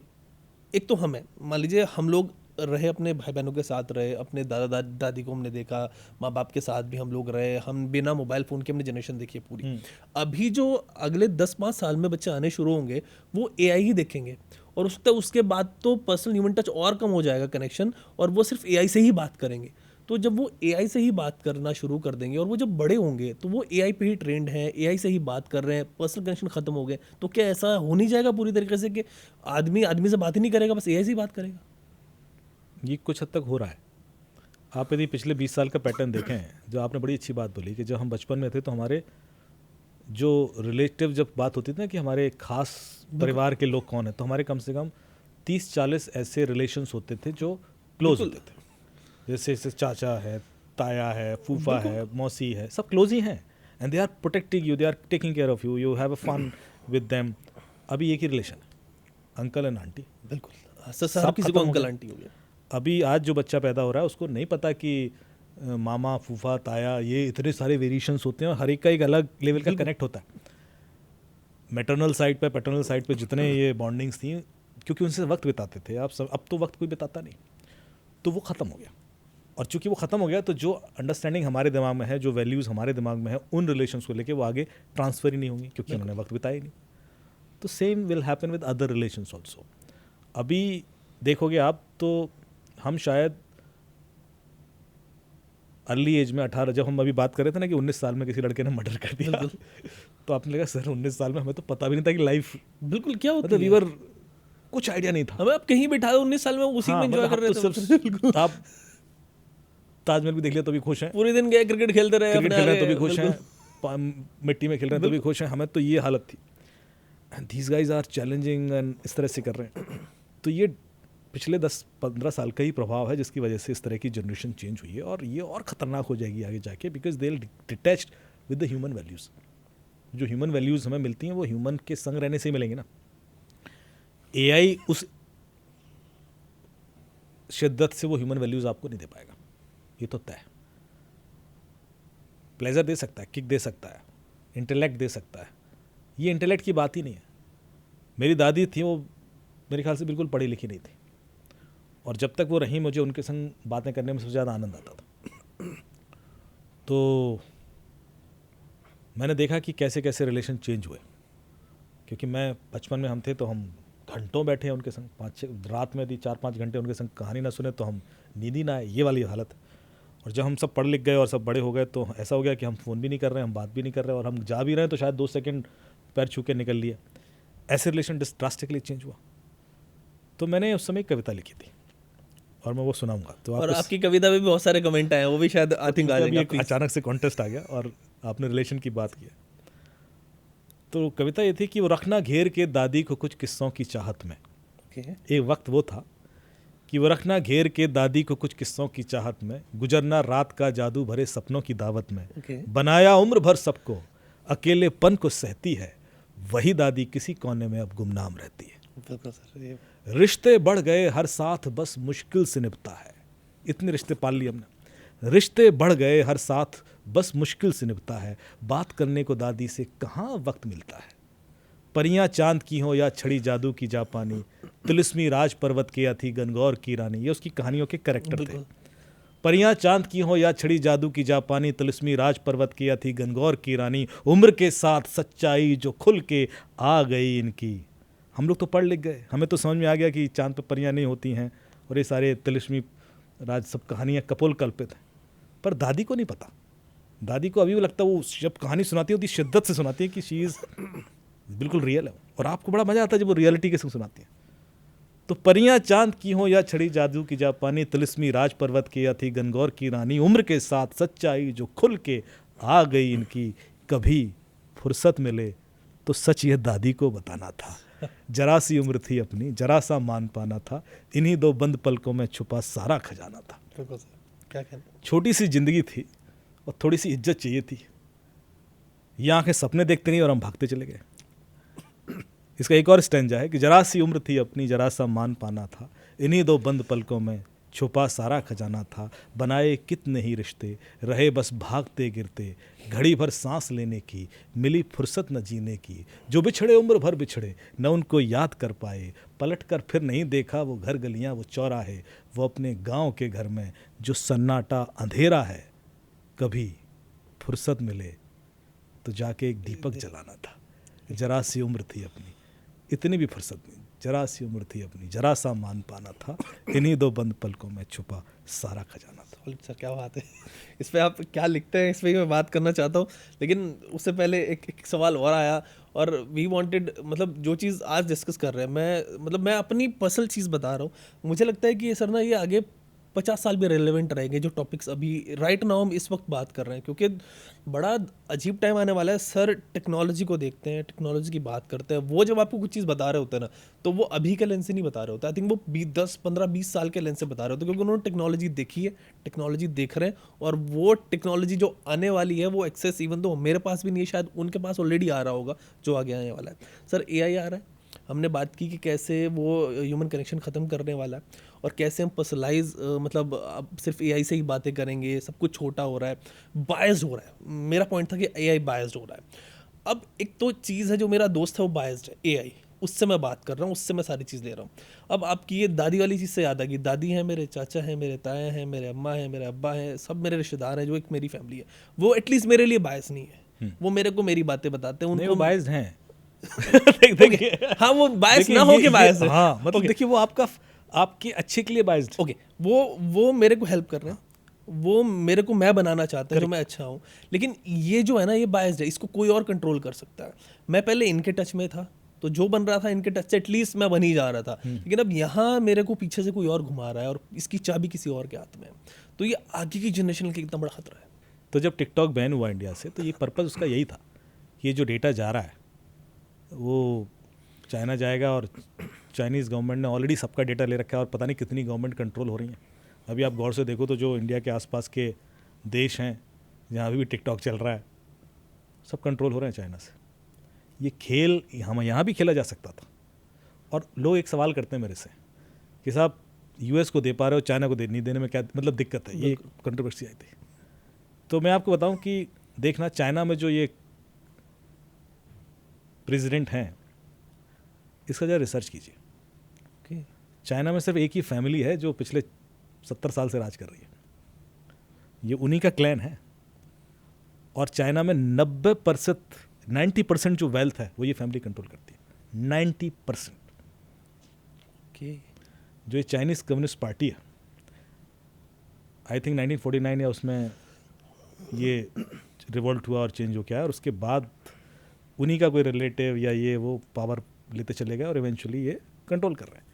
एक तो हमें, मान लीजिए हम लोग रहे, अपने भाई बहनों के साथ रहे, अपने दादा दादी को हमने देखा, माँ बाप के साथ भी हम लोग रहे, हम बिना मोबाइल फ़ोन के हमने जनरेशन देखी है पूरी। अभी जो अगले 10-5 साल में बच्चे आने शुरू होंगे वो एआई ही देखेंगे, और उसके बाद तो पर्सनल ह्यूमन टच और कम हो जाएगा कनेक्शन, और वो सिर्फ एआई से ही बात करेंगे। तो जब वो एआई से ही बात करना शुरू कर देंगे और वो जब बड़े होंगे तो वो एआई पे ही ट्रेंड हैं, एआई से ही बात कर रहे हैं, पर्सनल कनेक्शन खत्म हो गए, तो क्या ऐसा हो नहीं जाएगा पूरी तरीके से कि आदमी आदमी से बात ही नहीं करेगा, बस एआई से ही बात करेगा? ये कुछ हद तक हो रहा है। आप यदि पिछले 20 साल का पैटर्न देखें, जो आपने बड़ी अच्छी बात बोली कि जब हम बचपन में थे तो हमारे जो रिलेटिव, जब बात होती थी ना कि हमारे खास परिवार के लोग कौन है, तो हमारे कम से कम 30-40 ऐसे रिलेशंस होते थे जो क्लोज होते थे। जैसे चाचा है, ताया है, फूफा है, मौसी है, सब क्लोज ही हैं, and they are protecting you, they are taking care of you, you have a fun with them. अभी एक ही रिलेशन है, अंकल एंड आंटी। बिल्कुल, सब किसी को अंकल आंटी हो गया। अभी आज जो बच्चा पैदा हो रहा है उसको नहीं पता कि मामा, फूफा, ताया, ये इतने सारे वेरिएशंस होते हैं और हर एक का एक अलग लेवल का कनेक्ट होता है। मैटरनल साइड पे, पैटर्नल साइड पे जितने ये बॉन्डिंग्स थी, क्योंकि उनसे वक्त बिताते थे आप सब, अब तो वक्त कोई बिताता नहीं, तो वो ख़त्म हो गया। और चूंकि वो ख़त्म हो गया तो जो अंडरस्टैंडिंग हमारे दिमाग में है, जो वैल्यूज़ हमारे दिमाग में है, उन रिलेशंस को लेके वो आगे ट्रांसफ़र ही नहीं होंगी, क्योंकि उन्होंने वक्त बिताया ही नहीं। तो same will happen with other relations also. अभी देखोगे आप तो हम शायद अर्ली एज में 18, जब हम अभी बात कर रहे थे ना कि 19 साल में किसी लड़के ने मर्डर कर दिया, तो आपने लगा सर 19 साल में हमें तो पता भी नहीं था कि लाइफ बिल्कुल क्या होती मतलब है, वीवर, कुछ आइडिया नहीं था हमें आप कहीं बिठा दो 19 साल में उसी में एंजॉय कर रहे थे। आप ताजमहल भी देख लिया तो भी खुश हैं, पूरे दिन गए क्रिकेट खेलते रहे, क्रिकेट अपने खेल रहे हैं तो आगे, भी खुश हैं, बिल्कुल। मिट्टी में खेल रहे हैं तो भी खुश हैं। हमें तो ये हालत थी, and these guys are challenging and इस तरह से कर रहे हैं। तो ये पिछले 10-15 साल का ही प्रभाव है जिसकी वजह से इस तरह की जनरेशन चेंज हुई है, और ये और ख़तरनाक हो जाएगी आगे जाके, because they will detached with the human values. जो ह्यूमन वैल्यूज़ हमें मिलती हैं वो ह्यूमन के संग रहने से ही मिलेंगे ना। एआई उस शिद्दत से वो ह्यूमन वैल्यूज़ आपको नहीं दे पाएगा, ये तो तय है। प्लेजर दे सकता है, किक दे सकता है, इंटेलेक्ट दे सकता है, ये इंटेलेक्ट की बात ही नहीं है। मेरी दादी थी, वो मेरे ख्याल से बिल्कुल पढ़ी लिखी नहीं थी, और जब तक वो रही मुझे उनके संग बातें करने में सबसे ज़्यादा आनंद आता था। तो मैंने देखा कि कैसे कैसे रिलेशन चेंज हुए, क्योंकि मैं बचपन में हम थे तो हम घंटों बैठे हैं उनके संग, 5-6 रात में यदि 4-5 घंटे उनके संग कहानी ना सुने तो हम नींद ही ना आए, ये वाली हालत। और जब हम सब पढ़ लिख गए और सब बड़े हो गए तो ऐसा हो गया कि हम फ़ोन भी नहीं कर रहे हैं, हम बात भी नहीं कर रहे हैं, और हम जा भी रहे हैं तो शायद 2 सेकंड पैर छू के निकल लिए। ऐसे रिलेशन ड्रास्टिकली चेंज हुआ। तो मैंने उस समय एक कविता लिखी थी, और मैं वो सुनाऊंगा। तो और आप आपकी कविता में भी बहुत सारे कमेंट आए हैं, वो भी शायद आई थिंक आ जाएंगे एक please। अचानक से कॉन्टेस्ट आ गया और आपने रिलेशन की बात की। तो कविता ये थी कि वो रखना घेर के दादी को कुछ किस्सों की चाहत में। Okay, एक वक्त वो था कि वो रखना घेर के दादी को कुछ किस्सों की चाहत में, गुजरना रात का जादू भरे सपनों की दावत में, okay, बनाया उम्र भर सबको, अकेलेपन को सहती है, वही दादी किसी कोने में अब गुमनाम रहती है। बिल्कुल सर, ये रिश्ते बढ़ गए हर साथ बस मुश्किल से निभता है। इतने रिश्ते पाल लिए हमने। रिश्ते बढ़ गए हर साथ बस मुश्किल से निभता है, बात करने को दादी से कहाँ वक्त मिलता है। परियां चांद की हो या छड़ी जादू की जापानी, तिलिस्मी राज पर्वत के या थी गनगौर की रानी। ये उसकी कहानियों के कैरेक्टर थे। बिल्कुल परियां चांद की हो या छड़ी जादू की जापानी, तिलिस्मी राज पर्वत की या थी गनगौर की रानी, उम्र के साथ सच्चाई जो खुल के आ गई इनकी। हम लोग तो पढ़ लिख गए, हमें तो समझ में आ गया कि चांद पर परियां नहीं होती हैं और ये सारे तिलिस्मी राज सब कहानियाँ कपोल कल्पित हैं। पर दादी को नहीं पता। दादी को अभी भी लगता है, वो जब कहानी सुनाती होती शिद्दत से सुनाती है कि शी इज़ बिल्कुल रियल है। और आपको बड़ा मज़ा आता है जब वो रियलिटी के संग सुनाती है। तो परियां चांद की हो या छड़ी जादू की जापानी, तिलिस्मी राज पर्वत की या थी गनगौर की रानी, उम्र के साथ सच्चाई जो खुल के आ गई इनकी। कभी फुर्सत मिले तो सच ये दादी को बताना था। जरा सी उम्र थी अपनी, जरा सा मान पाना था, इन्हीं दो बंद पलकों में छुपा सारा खजाना था। बिल्कुल सर, क्या कहना। छोटी सी जिंदगी थी और थोड़ी सी इज्जत चाहिए थी। ये आंखें सपने देखते नहीं और हम भागते चले गए। इसका एक और स्टैंजा है कि जरा सी उम्र थी अपनी, जरा सा मान पाना था, इन्हीं दो बंद पलकों में छुपा सारा खजाना था। बनाए कितने ही रिश्ते, रहे बस भागते गिरते, घड़ी भर सांस लेने की, मिली फुर्सत न जीने की। जो बिछड़े उम्र भर बिछड़े, न उनको याद कर पाए, पलट कर फिर नहीं देखा वो घर गलियां वो चौराहे, वो अपने गांव के घर में जो सन्नाटा अंधेरा है। कभी फुर्सत मिले तो जाके एक दीपक जलाना था। जरा सी उम्र थी अपनी, इतनी भी फुर्सत नहीं, जरा सी उम्र थी अपनी, जरा सा मान पाना था, इन्हीं दो बंद पलकों में छुपा सारा खजाना था। सर क्या बात है। इस पे आप क्या लिखते हैं, इस पे ही मैं बात करना चाहता हूँ, लेकिन उससे पहले एक सवाल और आया। और वी वांटेड, मतलब जो चीज़ आज डिस्कस कर रहे हैं, मैं अपनी पर्सनल चीज़ बता रहा हूँ। मुझे लगता है कि ये सर ना, ये आगे 50 साल भी रेलेवेंट रहेंगे, जो टॉपिक्स अभी राइट नाउ हम इस वक्त बात कर रहे हैं, क्योंकि बड़ा अजीब टाइम आने वाला है। सर टेक्नोलॉजी को देखते हैं, टेक्नोलॉजी की बात करते हैं, वो जब आपको कुछ चीज़ बता रहे होते हैं ना, तो वो अभी के लेंस से नहीं बता रहे होते। आई थिंक वो 10, 15, 20 साल के लेंस से बता रहे होते हैं, क्योंकि उन्होंने टेक्नोलॉजी देखी है, टेक्नोलॉजी देख रहे हैं, और वो टेक्नोलॉजी जो आने वाली है वो एक्सेस इवन तो मेरे पास भी नहीं है, शायद उनके पास ऑलरेडी आ रहा होगा जो आगे आने वाला है। सर AI आ रहा है, हमने बात की कि कैसे वो ह्यूमन कनेक्शन ख़त्म करने वाला है, और कैसे हम पर्सनलाइज, मतलब अब सिर्फ AI से ही बातें करेंगे, सब कुछ छोटा हो रहा है, बायस्ड हो रहा है। मेरा पॉइंट था कि AI बायस्ड हो रहा है। अब एक तो चीज़ है, जो मेरा दोस्त है वो बायस्ड है, AI, उससे मैं बात कर रहा हूँ, उससे मैं सारी चीज़ ले रहा हूँ। अब आपकी ये दादी वाली चीज़ से याद आ गई, दादी हैं, मेरे चाचा हैं, मेरे ताया हैं, मेरे अम्मा हैं, मेरे अब्बा हैं, सब मेरे रिश्तेदार हैं, जो एक मेरी फैमिली है। वो एटलीस्ट मेरे लिए बायस नहीं है, वो मेरे को मेरी बातें बताते हैं, नहीं, उनको वो बायस्ड हैं। देखिए, हाँ वो बायस देखिए, ना हो के बायस है। हाँ, मतलब Okay. देखिए वो आपके अच्छे के लिए बायस्ड। ओके, वो मेरे को हेल्प कर रहे हैं, वो मेरे को मैं बनाना चाहते हैं जो मैं अच्छा हूँ। लेकिन ये जो है ना, ये बायस्ड है, इसको कोई और कंट्रोल कर सकता है। मैं पहले इनके टच में था, तो जो बन रहा था इनके टच से एटलीस्ट मैं बन ही जा रहा था, लेकिन अब यहाँ मेरे को पीछे से कोई और घुमा रहा है, और इसकी चाबी किसी और के हाथ में है। तो ये आगे की जनरेशन के कितना बड़ा खतरा है। तो जब टिकटॉक बैन हुआ इंडिया से, तो ये पर्पज़ उसका यही था कि ये जो डेटा जा रहा है वो चाइना जाएगा, और चाइनीज़ गवर्नमेंट ने ऑलरेडी सबका डेटा ले रखा है, और पता नहीं कितनी गवर्नमेंट कंट्रोल हो रही हैं। अभी आप गौर से देखो तो जो इंडिया के आसपास के देश हैं जहाँ अभी भी टिकटॉक चल रहा है, सब कंट्रोल हो रहे हैं चाइना से। ये खेल हम यहाँ भी खेला जा सकता था। और लोग एक सवाल करते हैं मेरे से कि साहब US को दे पा रहे हो, चाइना को नहीं देने में क्या मतलब दिक्कत है? ये एक कंट्रोवर्सी आई थी। तो मैं आपको बताऊं कि देखना, चाइना में जो ये प्रेसिडेंट हैं, इसका जरा रिसर्च कीजिए। ओके, चाइना में सिर्फ एक ही फैमिली है जो पिछले 70 साल से राज कर रही है। ये उन्हीं का क्लैन है। और चाइना में 90% जो वेल्थ है वो ये फैमिली कंट्रोल करती है। 90%। ओके, जो ये चाइनीज़ कम्युनिस्ट पार्टी है, आई थिंक 1949 या उसमें ये रिवोल्ट हुआ और चेंज हो गया, और उसके बाद उन्हीं का कोई रिलेटिव या ये वो पावर लेते चले गए, और इवेंचुअली ये कंट्रोल कर रहे हैं।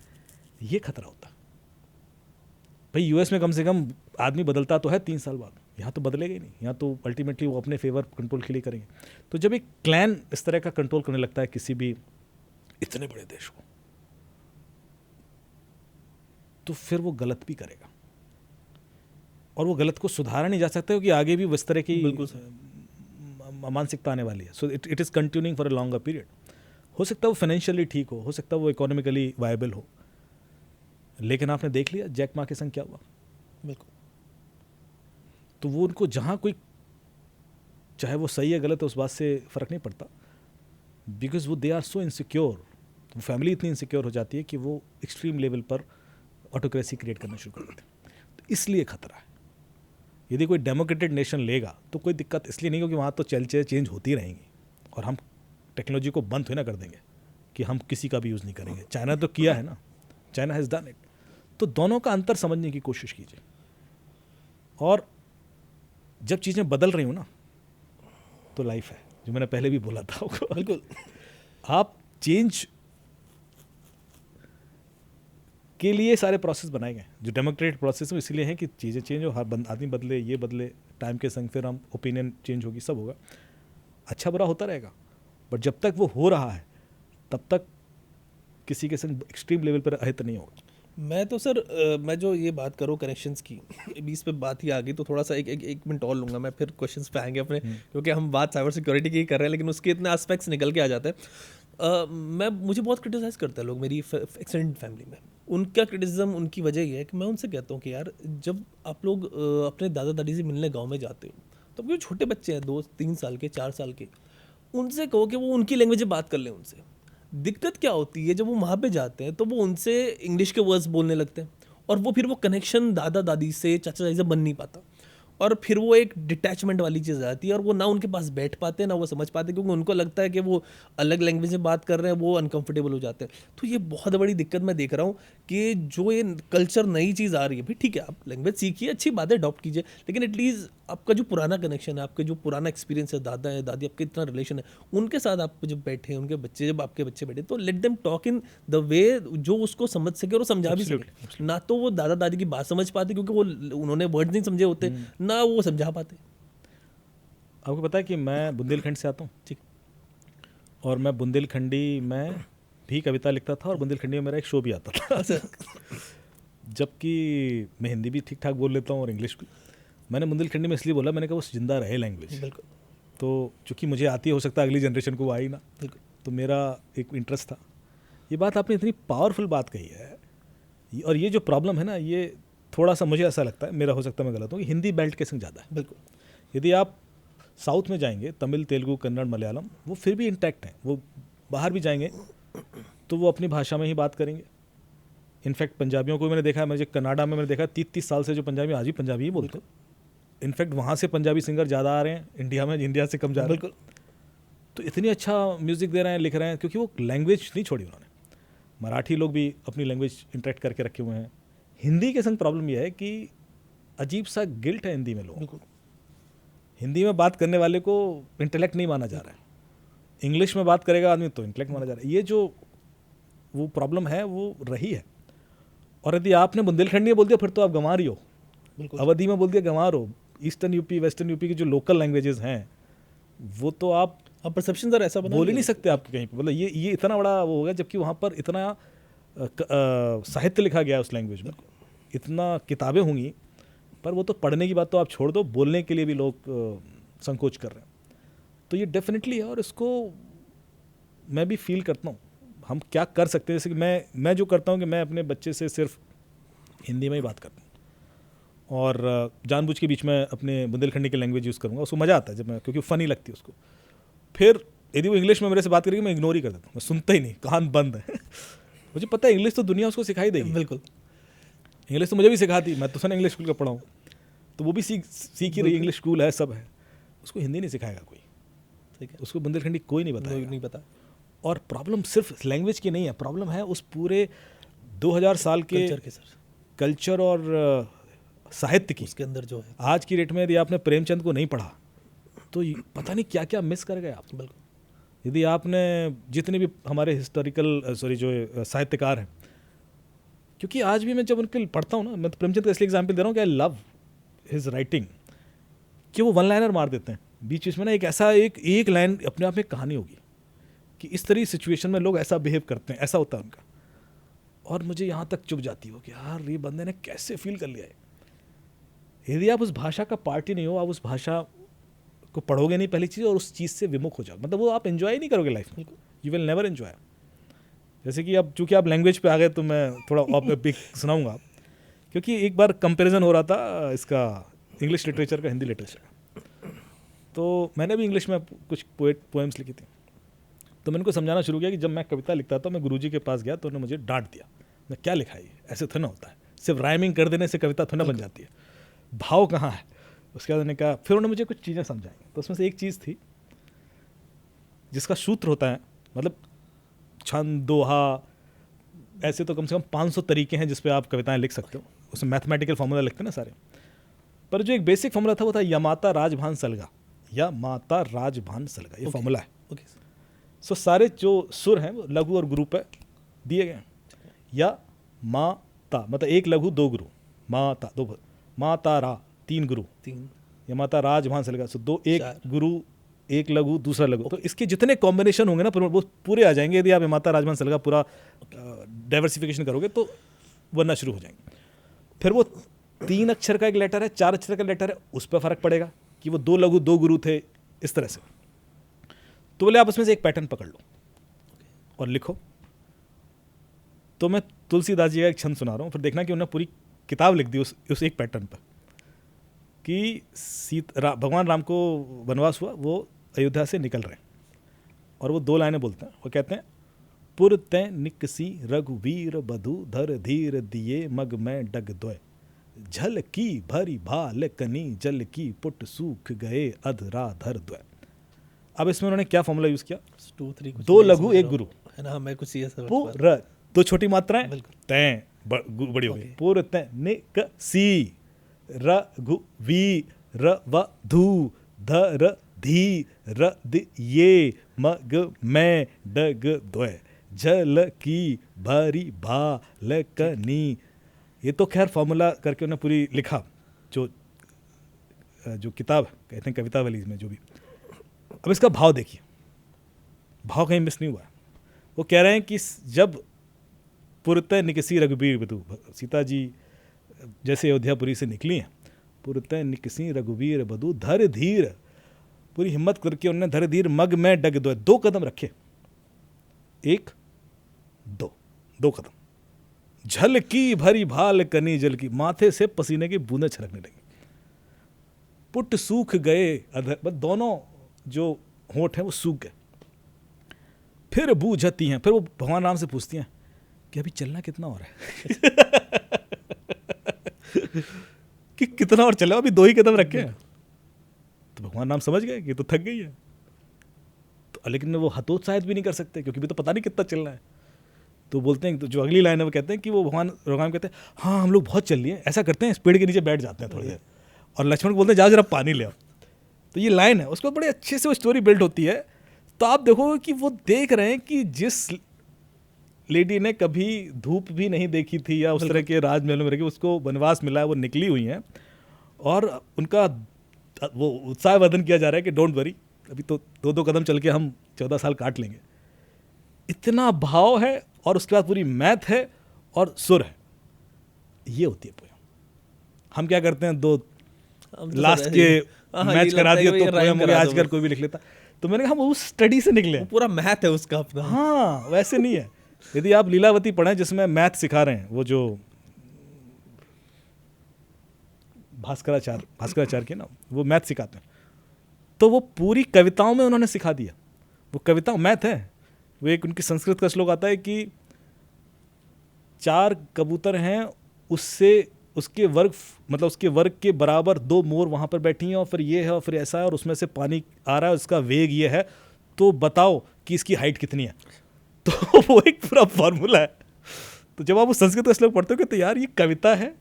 ये खतरा होता है। भाई यूएस में कम से कम आदमी बदलता तो है 3 साल बाद, यहाँ तो बदलेगा ही नहीं। यहाँ तो अल्टीमेटली वो अपने फेवर कंट्रोल के लिए करेंगे। तो जब एक क्लैन इस तरह का कंट्रोल करने लगता है किसी भी इतने बड़े देश को, तो फिर वो गलत भी करेगा, और वो गलत को सुधारा नहीं जा सकता, क्योंकि आगे भी इस तरह की मानसिकता आने वाली है। So it is continuing for a longer period. हो सकता है वो फाइनेंशियली ठीक हो सकता है वो इकोनॉमिकली वायबल हो, लेकिन आपने देख लिया जैक मा के संग क्या हुआ। बिल्कुल। तो वो उनको जहाँ कोई, चाहे वो सही है गलत है उस बात से फ़र्क नहीं पड़ता, बिकॉज वो दे आर सो इनसिक्योर, वो फैमिली इतनी इनसिक्योर हो जाती है कि वो एक्सट्रीम लेवल पर ऑटोक्रेसी क्रिएट करना शुरू कर देते हैं। तो इसलिए खतरा है। यदि कोई डेमोक्रेटेड नेशन लेगा तो कोई दिक्कत इसलिए नहीं, क्योंकि वहाँ तो चेंज होती रहेंगी, और हम टेक्नोलॉजी को बंद थोड़ी ना कर देंगे कि हम किसी का भी यूज़ नहीं करेंगे। चाइना तो किया है ना, चाइना हैज़ डन इट। तो दोनों का अंतर समझने की कोशिश कीजिए, और जब चीज़ें बदल रही हो ना तो लाइफ है, जो मैंने पहले भी बोला था। बिल्कुल। आप चेंज के लिए सारे प्रोसेस बनाए गए जो डेमोक्रेटिक प्रोसेस में, इसलिए हैं कि चीज़ें चेंज हो, हर आदमी बदले, ये बदले, टाइम के संग फिर हम ओपिनियन चेंज होगी, सब होगा, अच्छा बुरा होता रहेगा। बट जब तक वो हो रहा है तब तक किसी के संग एक्सट्रीम लेवल पर अहित नहीं होगा। मैं तो सर मैं जो ये बात करूँ कनेक्शंस की, बीच पे बात ही आ गई, तो थोड़ा सा एक मिनट और लूँगा मैं, फिर क्वेश्चंस पे आएंगे अपने, क्योंकि हम बात साइबर सिक्योरिटी की कर रहे हैं, लेकिन उसके इतने एस्पेक्ट्स निकल के आ जाते हैं। मुझे बहुत क्रिटिसाइज़ करते हैं लोग मेरी एक्सटेंडेड फैमिली में। उनका क्रिटिसिज्म, उनकी वजह ये है कि मैं उनसे कहता हूँ कि यार जब आप लोग अपने दादा दादी से मिलने गाँव में जाते हो, तो जो छोटे बच्चे हैं 2-3 साल के, 4 साल के, उनसे कहो कि वो उनकी लैंग्वेज में बात कर लें उनसे। दिक्कत क्या होती है, जब वो वहाँ पे जाते हैं तो वो उनसे इंग्लिश के वर्ड्स बोलने लगते हैं, और वो फिर वो कनेक्शन दादा दादी से, चाचा चाची से बन नहीं पाता, और फिर वो एक डिटैचमेंट वाली चीज़ आती है, और वो ना उनके पास बैठ पाते हैं ना वो समझ पाते, क्योंकि उनको लगता है कि वो अलग लैंग्वेज में बात कर रहे हैं, वो अनकंफर्टेबल हो जाते हैं। तो ये बहुत बड़ी दिक्कत मैं देख रहा हूँ कि जो ये कल्चर नई चीज़ आ रही है, भाई ठीक है आप लैंग्वेज सीखिए, अच्छी बात है, अडॉप्ट कीजिए, लेकिन एटलीस्ट आपका जो पुराना कनेक्शन है, आपके जो पुराना एक्सपीरियंस है, दादा है दादी, आपके इतना रिलेशन है, उनके साथ आप जब बैठे, उनके बच्चे, जब आपके बच्चे बैठे, तो let them talk in the way जो उसको समझ सके और वो समझा भी सके। ना तो वो दादा दादी की बात समझ पाते, क्योंकि वो उन्होंने वर्ड नहीं समझे होते, ना वो समझा पाते। आपको पता है कि मैं बुंदेलखंड से आता हूँ, ठीक। और मैं बुंदेलखंडी में भी कविता लिखता था, और बुंदेलखंडी में मेरा एक शो भी आता था। जबकि मैं हिंदी भी ठीक ठाक बोल लेता हूँ और इंग्लिश भी। मैंने बुंदेलखंडी में इसलिए बोला, मैंने कहा वो जिंदा रहे लैंग्वेज। बिल्कुल। तो चूँकि मुझे आती है, हो सकता है अगली जनरेशन को वो आई ना, तो मेरा एक इंटरेस्ट था। ये बात आपने इतनी पावरफुल बात कही है, और ये जो प्रॉब्लम है ना, ये थोड़ा सा मुझे ऐसा लगता है, मेरा हो सकता है मैं गलत हूँ, कि हिंदी बेल्ट के संग ज़्यादा है। बिल्कुल। यदि आप साउथ में जाएंगे, तमिल, तेलुगु, कन्नड़, मलयालम, वो फिर भी इंटैक्ट हैं। वो बाहर भी जाएंगे तो वो अपनी भाषा में ही बात करेंगे। इनफैक्ट पंजाबियों को मैंने देखा है, मुझे कनाडा में मैंने देखा 30-30 साल से जो पंजाबी आज भी पंजाबी ही बोलते हैं। इनफैक्ट वहाँ से पंजाबी सिंगर ज़्यादा आ रहे हैं इंडिया में, इंडिया से कम जा रहे हैं। बिल्कुल। तो इतनी अच्छा म्यूज़िक दे रहे हैं, लिख रहे हैं, क्योंकि वो लैंग्वेज नहीं छोड़ी उन्होंने। मराठी लोग भी अपनी लैंग्वेज इंटरेक्ट करके रखे हुए हैं। हिंदी के संग प्रॉब्लम यह है कि अजीब सा गिल्ट है हिंदी में लोगों को। हिंदी में बात करने वाले को इंटेलेक्ट नहीं माना जा रहा है, इंग्लिश में बात करेगा आदमी तो इंटेलेक्ट माना जा रहा है। ये जो वो प्रॉब्लम है वो रही है। और यदि आपने बुंदेलखंडी में बोल दिया फिर तो आप गंवा रही हो, अवधी में बोल दिया गंवा रहो। ईस्टर्न यूपी, वेस्टर्न यूपी की जो लोकल लैंग्वेजेस हैं वो तो आप परसेप्शन सर ऐसा बोल ही नहीं सकते आप कहीं पर। मतलब ये इतना बड़ा वो हो गया, जबकि वहाँ पर इतना साहित्य लिखा गया है उस लैंग्वेज में, इतना किताबें होंगी, पर वो तो पढ़ने की बात तो आप छोड़ दो, बोलने के लिए भी लोग संकोच कर रहे हैं। तो ये डेफिनेटली है, और इसको मैं भी फील करता हूँ। हम क्या कर सकते हैं, जैसे कि मैं जो करता हूँ कि मैं अपने बच्चे से सिर्फ हिंदी में ही बात करता हूँ, और जानबूझ के बीच में अपने बुंदेलखंडी की लैंग्वेज यूज़ करूँगा। उसको मज़ा आता है जब मैं, क्योंकि फ़नी लगती है उसको। फिर यदि वो इंग्लिश में मेरे से बात करेगी, मैं इग्नोर ही कर देता हूँ, मैं सुनता ही नहीं, कान बंद है। मुझे पता है इंग्लिश तो दुनिया उसको सिखाई देगी। बिल्कुल। इंग्लिश तो मुझे भी सिखाती, मैं तो सन इंग्लिश स्कूल का पढ़ा हूँ, तो वो भी सीख ही रही, इंग्लिश स्कूल है, सब है। उसको हिंदी नहीं सिखाएगा कोई, ठीक है, उसको बुंदेलखंडी कोई नहीं बताएगा, नहीं पता। और प्रॉब्लम सिर्फ लैंग्वेज की नहीं है, प्रॉब्लम है उस पूरे 2000 साल के कल्चर और साहित्य की। उसके अंदर जो है आज की डेट में यदि आपने प्रेमचंद को नहीं पढ़ा तो पता नहीं क्या क्या मिस कर गए आप। बिल्कुल। यदि आपने जितने भी हमारे हिस्टोरिकल जो साहित्यकार हैं, क्योंकि आज भी मैं जब उनके पढ़ता हूँ ना, मैं तो प्रेमचंद का इसलिए एग्जाम्पल दे रहा हूँ कि आई लव हिज राइटिंग, कि वो वन लाइनर मार देते हैं बीच बीच में ना, एक ऐसा एक लाइन अपने आप में कहानी होगी कि इस तरह सिचुएशन में लोग ऐसा बिहेव करते हैं, ऐसा होता है उनका, और मुझे यहाँ तक चुभ जाती हो कि यार ये बंदे ने कैसे फील कर लिया है। यदि आप उस भाषा का पार्ट ही नहीं हो, आप उस भाषा को पढ़ोगे नहीं पहली चीज़, और उस चीज़ से विमुख हो जाओ, मतलब वो आप एंजॉय नहीं करोगे लाइफ में, यू विल नेवर एंजॉय। जैसे कि अब चूंकि आप लैंग्वेज पे आ गए तो मैं थोड़ा बिग सुनाऊंगा, क्योंकि एक बार कंपैरिजन हो रहा था इसका इंग्लिश लिटरेचर का हिंदी लिटरेचर का, तो मैंने भी इंग्लिश में कुछ पोएम्स लिखी थी, तो मैंने उनको समझाना शुरू किया कि जब मैं कविता लिखता था, मैं गुरुजी के पास गया तो उन्होंने मुझे डांट दिया, मैं क्या लिखा है, ऐसे थोड़ा ना होता है, सिर्फ राइमिंग कर देने से कविता थोड़ा ना बन जाती है, भाव कहाँ है। उसके बाद उन्होंने कहा, फिर उन्होंने मुझे कुछ चीज़ें समझाई, तो उसमें से एक चीज़ थी जिसका सूत्र होता है, मतलब छंद दोहा, ऐसे तो कम से कम 500 तरीके हैं जिस पे आप कविताएं लिख सकते हो, उसमें मैथमेटिकल फार्मूला लिखते हैं ना सारे, पर जो एक बेसिक फार्मूला था वो था यमाता राजभान सलगा, या माता राजभान सलगा, ये फार्मूला है। सो सारे जो सुर हैं वो लघु और गुरु पे दिए गए, या माता मतलब एक लघु दो गुरु, माता दो, माता रा तीन गुरु, या माता राजभान सलगा, सो दो एक गुरु एक लघु दूसरा लघु, तो इसके जितने कॉम्बिनेशन होंगे ना वो पूरे आ जाएंगे यदि आप माता राजभान सलगा पूरा डाइवर्सिफिकेशन करोगे तो बनना शुरू हो जाएंगे। फिर वो 3 अक्षर का एक लेटर है, 4 अक्षर का लेटर है, उस पर फर्क पड़ेगा कि वो 2 लघु 2 गुरु थे, इस तरह से। तो बोले आप उसमें से एक पैटर्न पकड़ लो और लिखो। तो मैं तुलसीदास जी का एक छंद सुना रहा हूँ, फिर देखना कि उन्होंने पूरी किताब लिख दी उस एक पैटर्न पर, कि भगवान राम को वनवास हुआ, वो अयोध्या से निकल रहे हैं, और वो 2 लाइनें बोलते हैं, वो कहते हैं, पुर तै निकसी रघुवीर बधु धर धीर दिए मग में डग द्वय, झल की भरी भाल कनी जल की पुट सूख गए अधरा धर द्वय। अब इसमें उन्होंने क्या फॉर्मूला यूज किया, 2 लघु एक गुरु है ना, मैं कुछ ये सब पुर, 2 छोटी मात्राएं, तै बड़ी हो गई, पुर तै निकसी रघुवीर वधु धर धीर दिए मग में डग द्वय, झल की भरी भाल कनी। ये तो खैर फॉर्मूला करके उन्होंने पूरी लिखा, जो किताब कहते हैं कविता वाली में जो भी। अब इसका भाव देखिए, भाव कहीं मिस नहीं हुआ है। वो कह रहे हैं कि जब पुरतः निकसी रघुवीर बधु, सीता जी जैसे अयोध्यापुरी से निकली हैं, पुरतः निकसी रघुवीर बधु धर धीर, पूरी हिम्मत करके उन्होंने धर धीर मग में डग द्वय, 2 कदम रखे, 1 2 कदम, झल की भरी भाल कनी जल की, माथे से पसीने की बूंदें छलकने लगी, पुट सूख गए अधर, बस दोनों जो होंठ हैं वो सूख गए। फिर बूझती हैं, फिर वो भगवान राम से पूछती हैं कि अभी चलना कितना और है कि कितना और चला, अभी 2 ही कदम रखे हैं। तो भगवान राम समझ गए कि तो थक गई है, तो लेकिन वो हतोत्साहित भी नहीं कर सकते क्योंकि भी तो पता नहीं कितना चलना है। तो बोलते हैं, तो जो अगली लाइन है वो कहते हैं कि वो भगवान राम कहते हैं, हाँ हम लोग बहुत चल लिए, ऐसा करते हैं इस पेड़ के नीचे बैठ जाते हैं थोड़ी देर, और लक्ष्मण को बोलते हैं जाओ जरा पानी ले आओ। तो ये लाइन है, उसको बड़े अच्छे से वो स्टोरी बिल्ड होती है। तो आप देखो कि वो देख रहे हैं कि जिस लेडी ने कभी धूप भी नहीं देखी थी या उस तरह के राजमहलों में रही, उसको वनवास मिला है, वो निकली हुई हैं, और उनका वो उत्साह वर्धन किया जा रहा है कि डोंट वरी, अभी तो 2 कदम चल के हम 14 साल काट लेंगे। इतना भाव है, और उसके बाद पूरी मैथ है और सुर है। ये होती है पोयम। हम क्या करते हैं, 2 लास्ट के मैच करा दिया तो पोयम हो गया, आजकल कोई भी लिख लेता। तो मैंने कहा हम उस स्टडी से निकले हैं, पूरा मैथ है उसका अपना। हाँ, वैसे नहीं है। यदि आप लीलावती पढ़ें जिसमें मैथ सिखा रहे हैं, वो जो भास्कराचार्य के ना, वो मैथ सिखाते हैं, तो वो पूरी कविताओं में उन्होंने सिखा दिया। वो कविता मैथ है। वो एक उनकी संस्कृत का श्लोक आता है कि 4 कबूतर हैं, उससे उसके वर्ग के बराबर 2 मोर वहाँ पर बैठी हैं, और फिर ये है और फिर ऐसा है, और उसमें से पानी आ रहा है, उसका वेग ये है, तो बताओ कि इसकी हाइट कितनी है। तो वो एक पूरा फॉर्मूला है। तो जब आप वो संस्कृत का श्लोक पढ़ते हो कि तो यार ये कविता है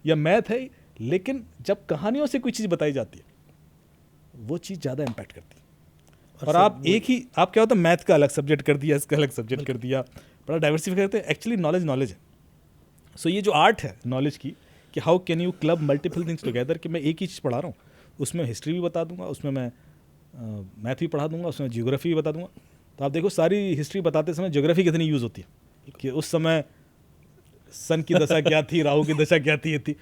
या मैथ है, लेकिन जब कहानियों से कोई चीज़ बताई जाती है वो चीज़ ज़्यादा इम्पैक्ट करती है। और आप एक ही, आप क्या होता है, मैथ का अलग सब्जेक्ट कर दिया, इसका अलग सब्जेक्ट कर दिया, बड़ा डाइवर्सिफाई करते हैं। एक्चुअली नॉलेज है, सो ये जो आर्ट है नॉलेज की कि how can you club multiple things together, कि मैं एक ही चीज़ पढ़ा रहा हूँ, उसमें हिस्ट्री भी बता दूंगा, उसमें मैं मैथ भी पढ़ा दूंगा, उसमें जियोग्राफी भी बता दूंगा। तो आप देखो सारी हिस्ट्री बताते समय ज्योग्राफी कितनी यूज़ होती है कि उस समय सन की दशा क्या थी, राहु की दशा क्या थी, ये थी।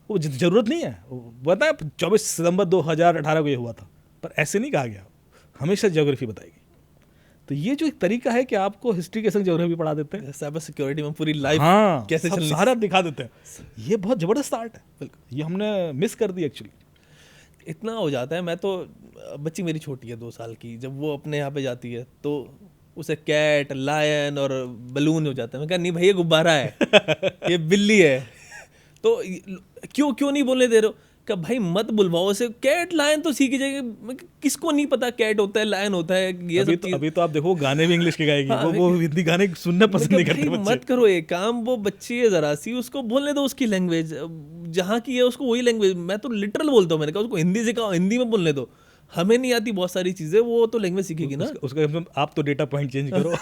वो ज़रूरत नहीं है, वो बताया 24 सितंबर 2018 को ये हुआ था, पर ऐसे नहीं कहा गया, हमेशा ज्योग्राफी बताएगी। तो ये जो एक तरीका है कि आपको हिस्ट्री के संग ज्योग्राफी पढ़ा देते हैं, साइबर सिक्योरिटी में पूरी लाइफ हाँ कैसे सब चलनी सारा दिखा देते हैं। ये बहुत ज़बरदस्त आर्ट है, ये हमने मिस कर दी एक्चुअली। इतना हो जाता है। मैं तो, बच्ची मेरी छोटी है 2 साल की, जब वो अपने यहाँ पे जाती है तो उसे कैट, लायन और बलून हो जाता है। मैं कहा नहीं भाई ये गुब्बारा है, ये बिल्ली है। तो क्यों नहीं बोलने दे रहे हो? क्या भाई मत बुलवाओ उसे, कैट लायन तो सीख जाएगी। किसको नहीं पता कैट होता है, लायन होता है, ये सब चीज़। अभी तो आप देखो गाने भी इंग्लिश के गाएगी, हाँ, वो हिंदी गाने सुनना पसंद नहीं करते भाई बच्चे। मत करो ये काम, वो बच्ची है जरा सी, उसको बोलने दो उसकी लैंग्वेज जहाँ की है, उसको वही लैंग्वेज। मैं तो लिटरल बोलता हूँ, मैंने कहा उसको हिंदी सिखाओ, हिंदी में बोलने दो। हमें नहीं आती बहुत सारी चीजें, वो तो लैंग्वेज सीखेगी ना। उसका मतलब आप तो डेटा पॉइंट चेंज करो।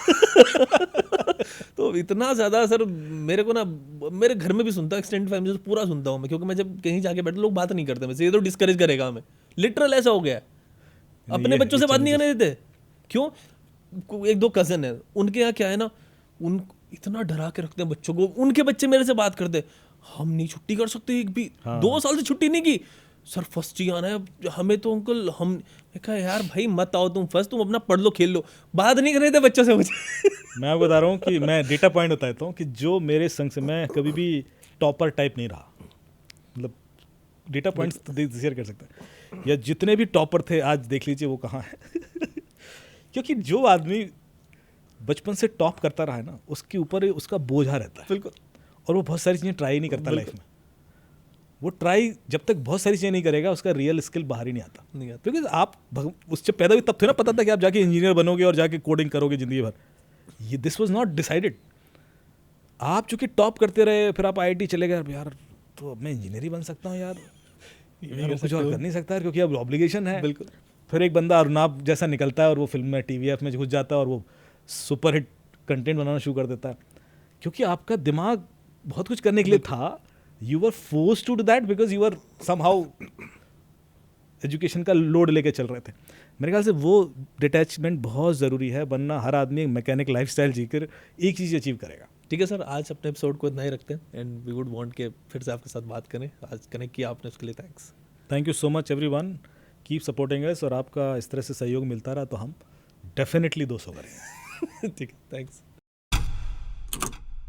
तो इतना ज्यादा सर, मेरे को ना, मेरे घर में भी सुनता, एक्सटेंडेड फैमिली से पूरा सुनता हूँ मैं, क्योंकि मैं जब कहीं जाके बैठा, लोग बात नहीं करते मुझसे, ये तो डिस्करेज करेगा हमें। लिटरल ऐसा हो गया है, अपने बच्चों से बात नहीं करने देते। क्यों? 1-2 कजन है, उनके यहाँ क्या है ना, उन इतना डरा के रखते हैं बच्चों को। उनके बच्चे मेरे से बात करते, हम नहीं छुट्टी कर सकते एक भी, 2 साल से छुट्टी नहीं की सर, फर्स्ट ही आना है हमें तो अंकल। हम, मैं कहा यार भाई मत आओ तुम फर्स्ट, तुम अपना पढ़ लो, खेल लो, बात नहीं कर रहे थे बच्चों से मुझे। मैं आपको बता रहा हूँ कि मैं डेटा पॉइंट बताता हूँ कि जो मेरे संग से, मैं कभी भी टॉपर टाइप नहीं रहा, मतलब डेटा पॉइंट्स शेयर कर सकते हैं, या जितने भी टॉपर थे आज देख लीजिए वो कहाँ है। क्योंकि जो आदमी बचपन से टॉप करता रहा है ना, उसके ऊपर उसका बोझा रहता है। बिल्कुल। और वो बहुत सारी चीज़ें ट्राई नहीं करता लाइफ में। वो ट्राई जब तक बहुत सारी चीज़ें नहीं करेगा, उसका रियल स्किल बाहर ही नहीं आता। नहीं आता। क्योंकि आप उससे पैदा भी तब थे ना, पता था कि आप जाके इंजीनियर बनोगे और जाके कोडिंग करोगे ज़िंदगी भर। ये दिस वाज नॉट डिसाइडेड। आप चूंकि टॉप करते रहे, फिर आप आईआईटी चले गए, यार तो अब मैं इंजीनियर ही बन सकता हूँ यार, कुछ और कर नहीं सकता क्योंकि अब ऑब्लिगेशन है। बिल्कुल। फिर एक बंदा अरुणाब जैसा निकलता है और वो फिल्म में टीवीएफ में घुस जाता है और वो सुपर हिट कंटेंट बनाना शुरू कर देता है, क्योंकि आपका दिमाग बहुत कुछ करने के लिए था। You were forced to do that because you were somehow education का लोड लेके चल रहे थे। मेरे ख्याल से वो डिटैचमेंट बहुत ज़रूरी है, वरना हर आदमी एक मैकेनिक लाइफस्टाइल जीकर एक चीज़ अचीव करेगा। ठीक है सर, आज अपने एपिसोड को इतना ही रखते हैं, एंड वी वुड वांट के फिर से आपके साथ बात करें। आज कनेक्ट किया आपने, उसके लिए thanks. Thank you so much everyone, keep supporting us, और आपका इस तरह से सहयोग मिलता रहा तो हम डेफिनेटली 200 करेंगे। ठीक है, थैंक्स।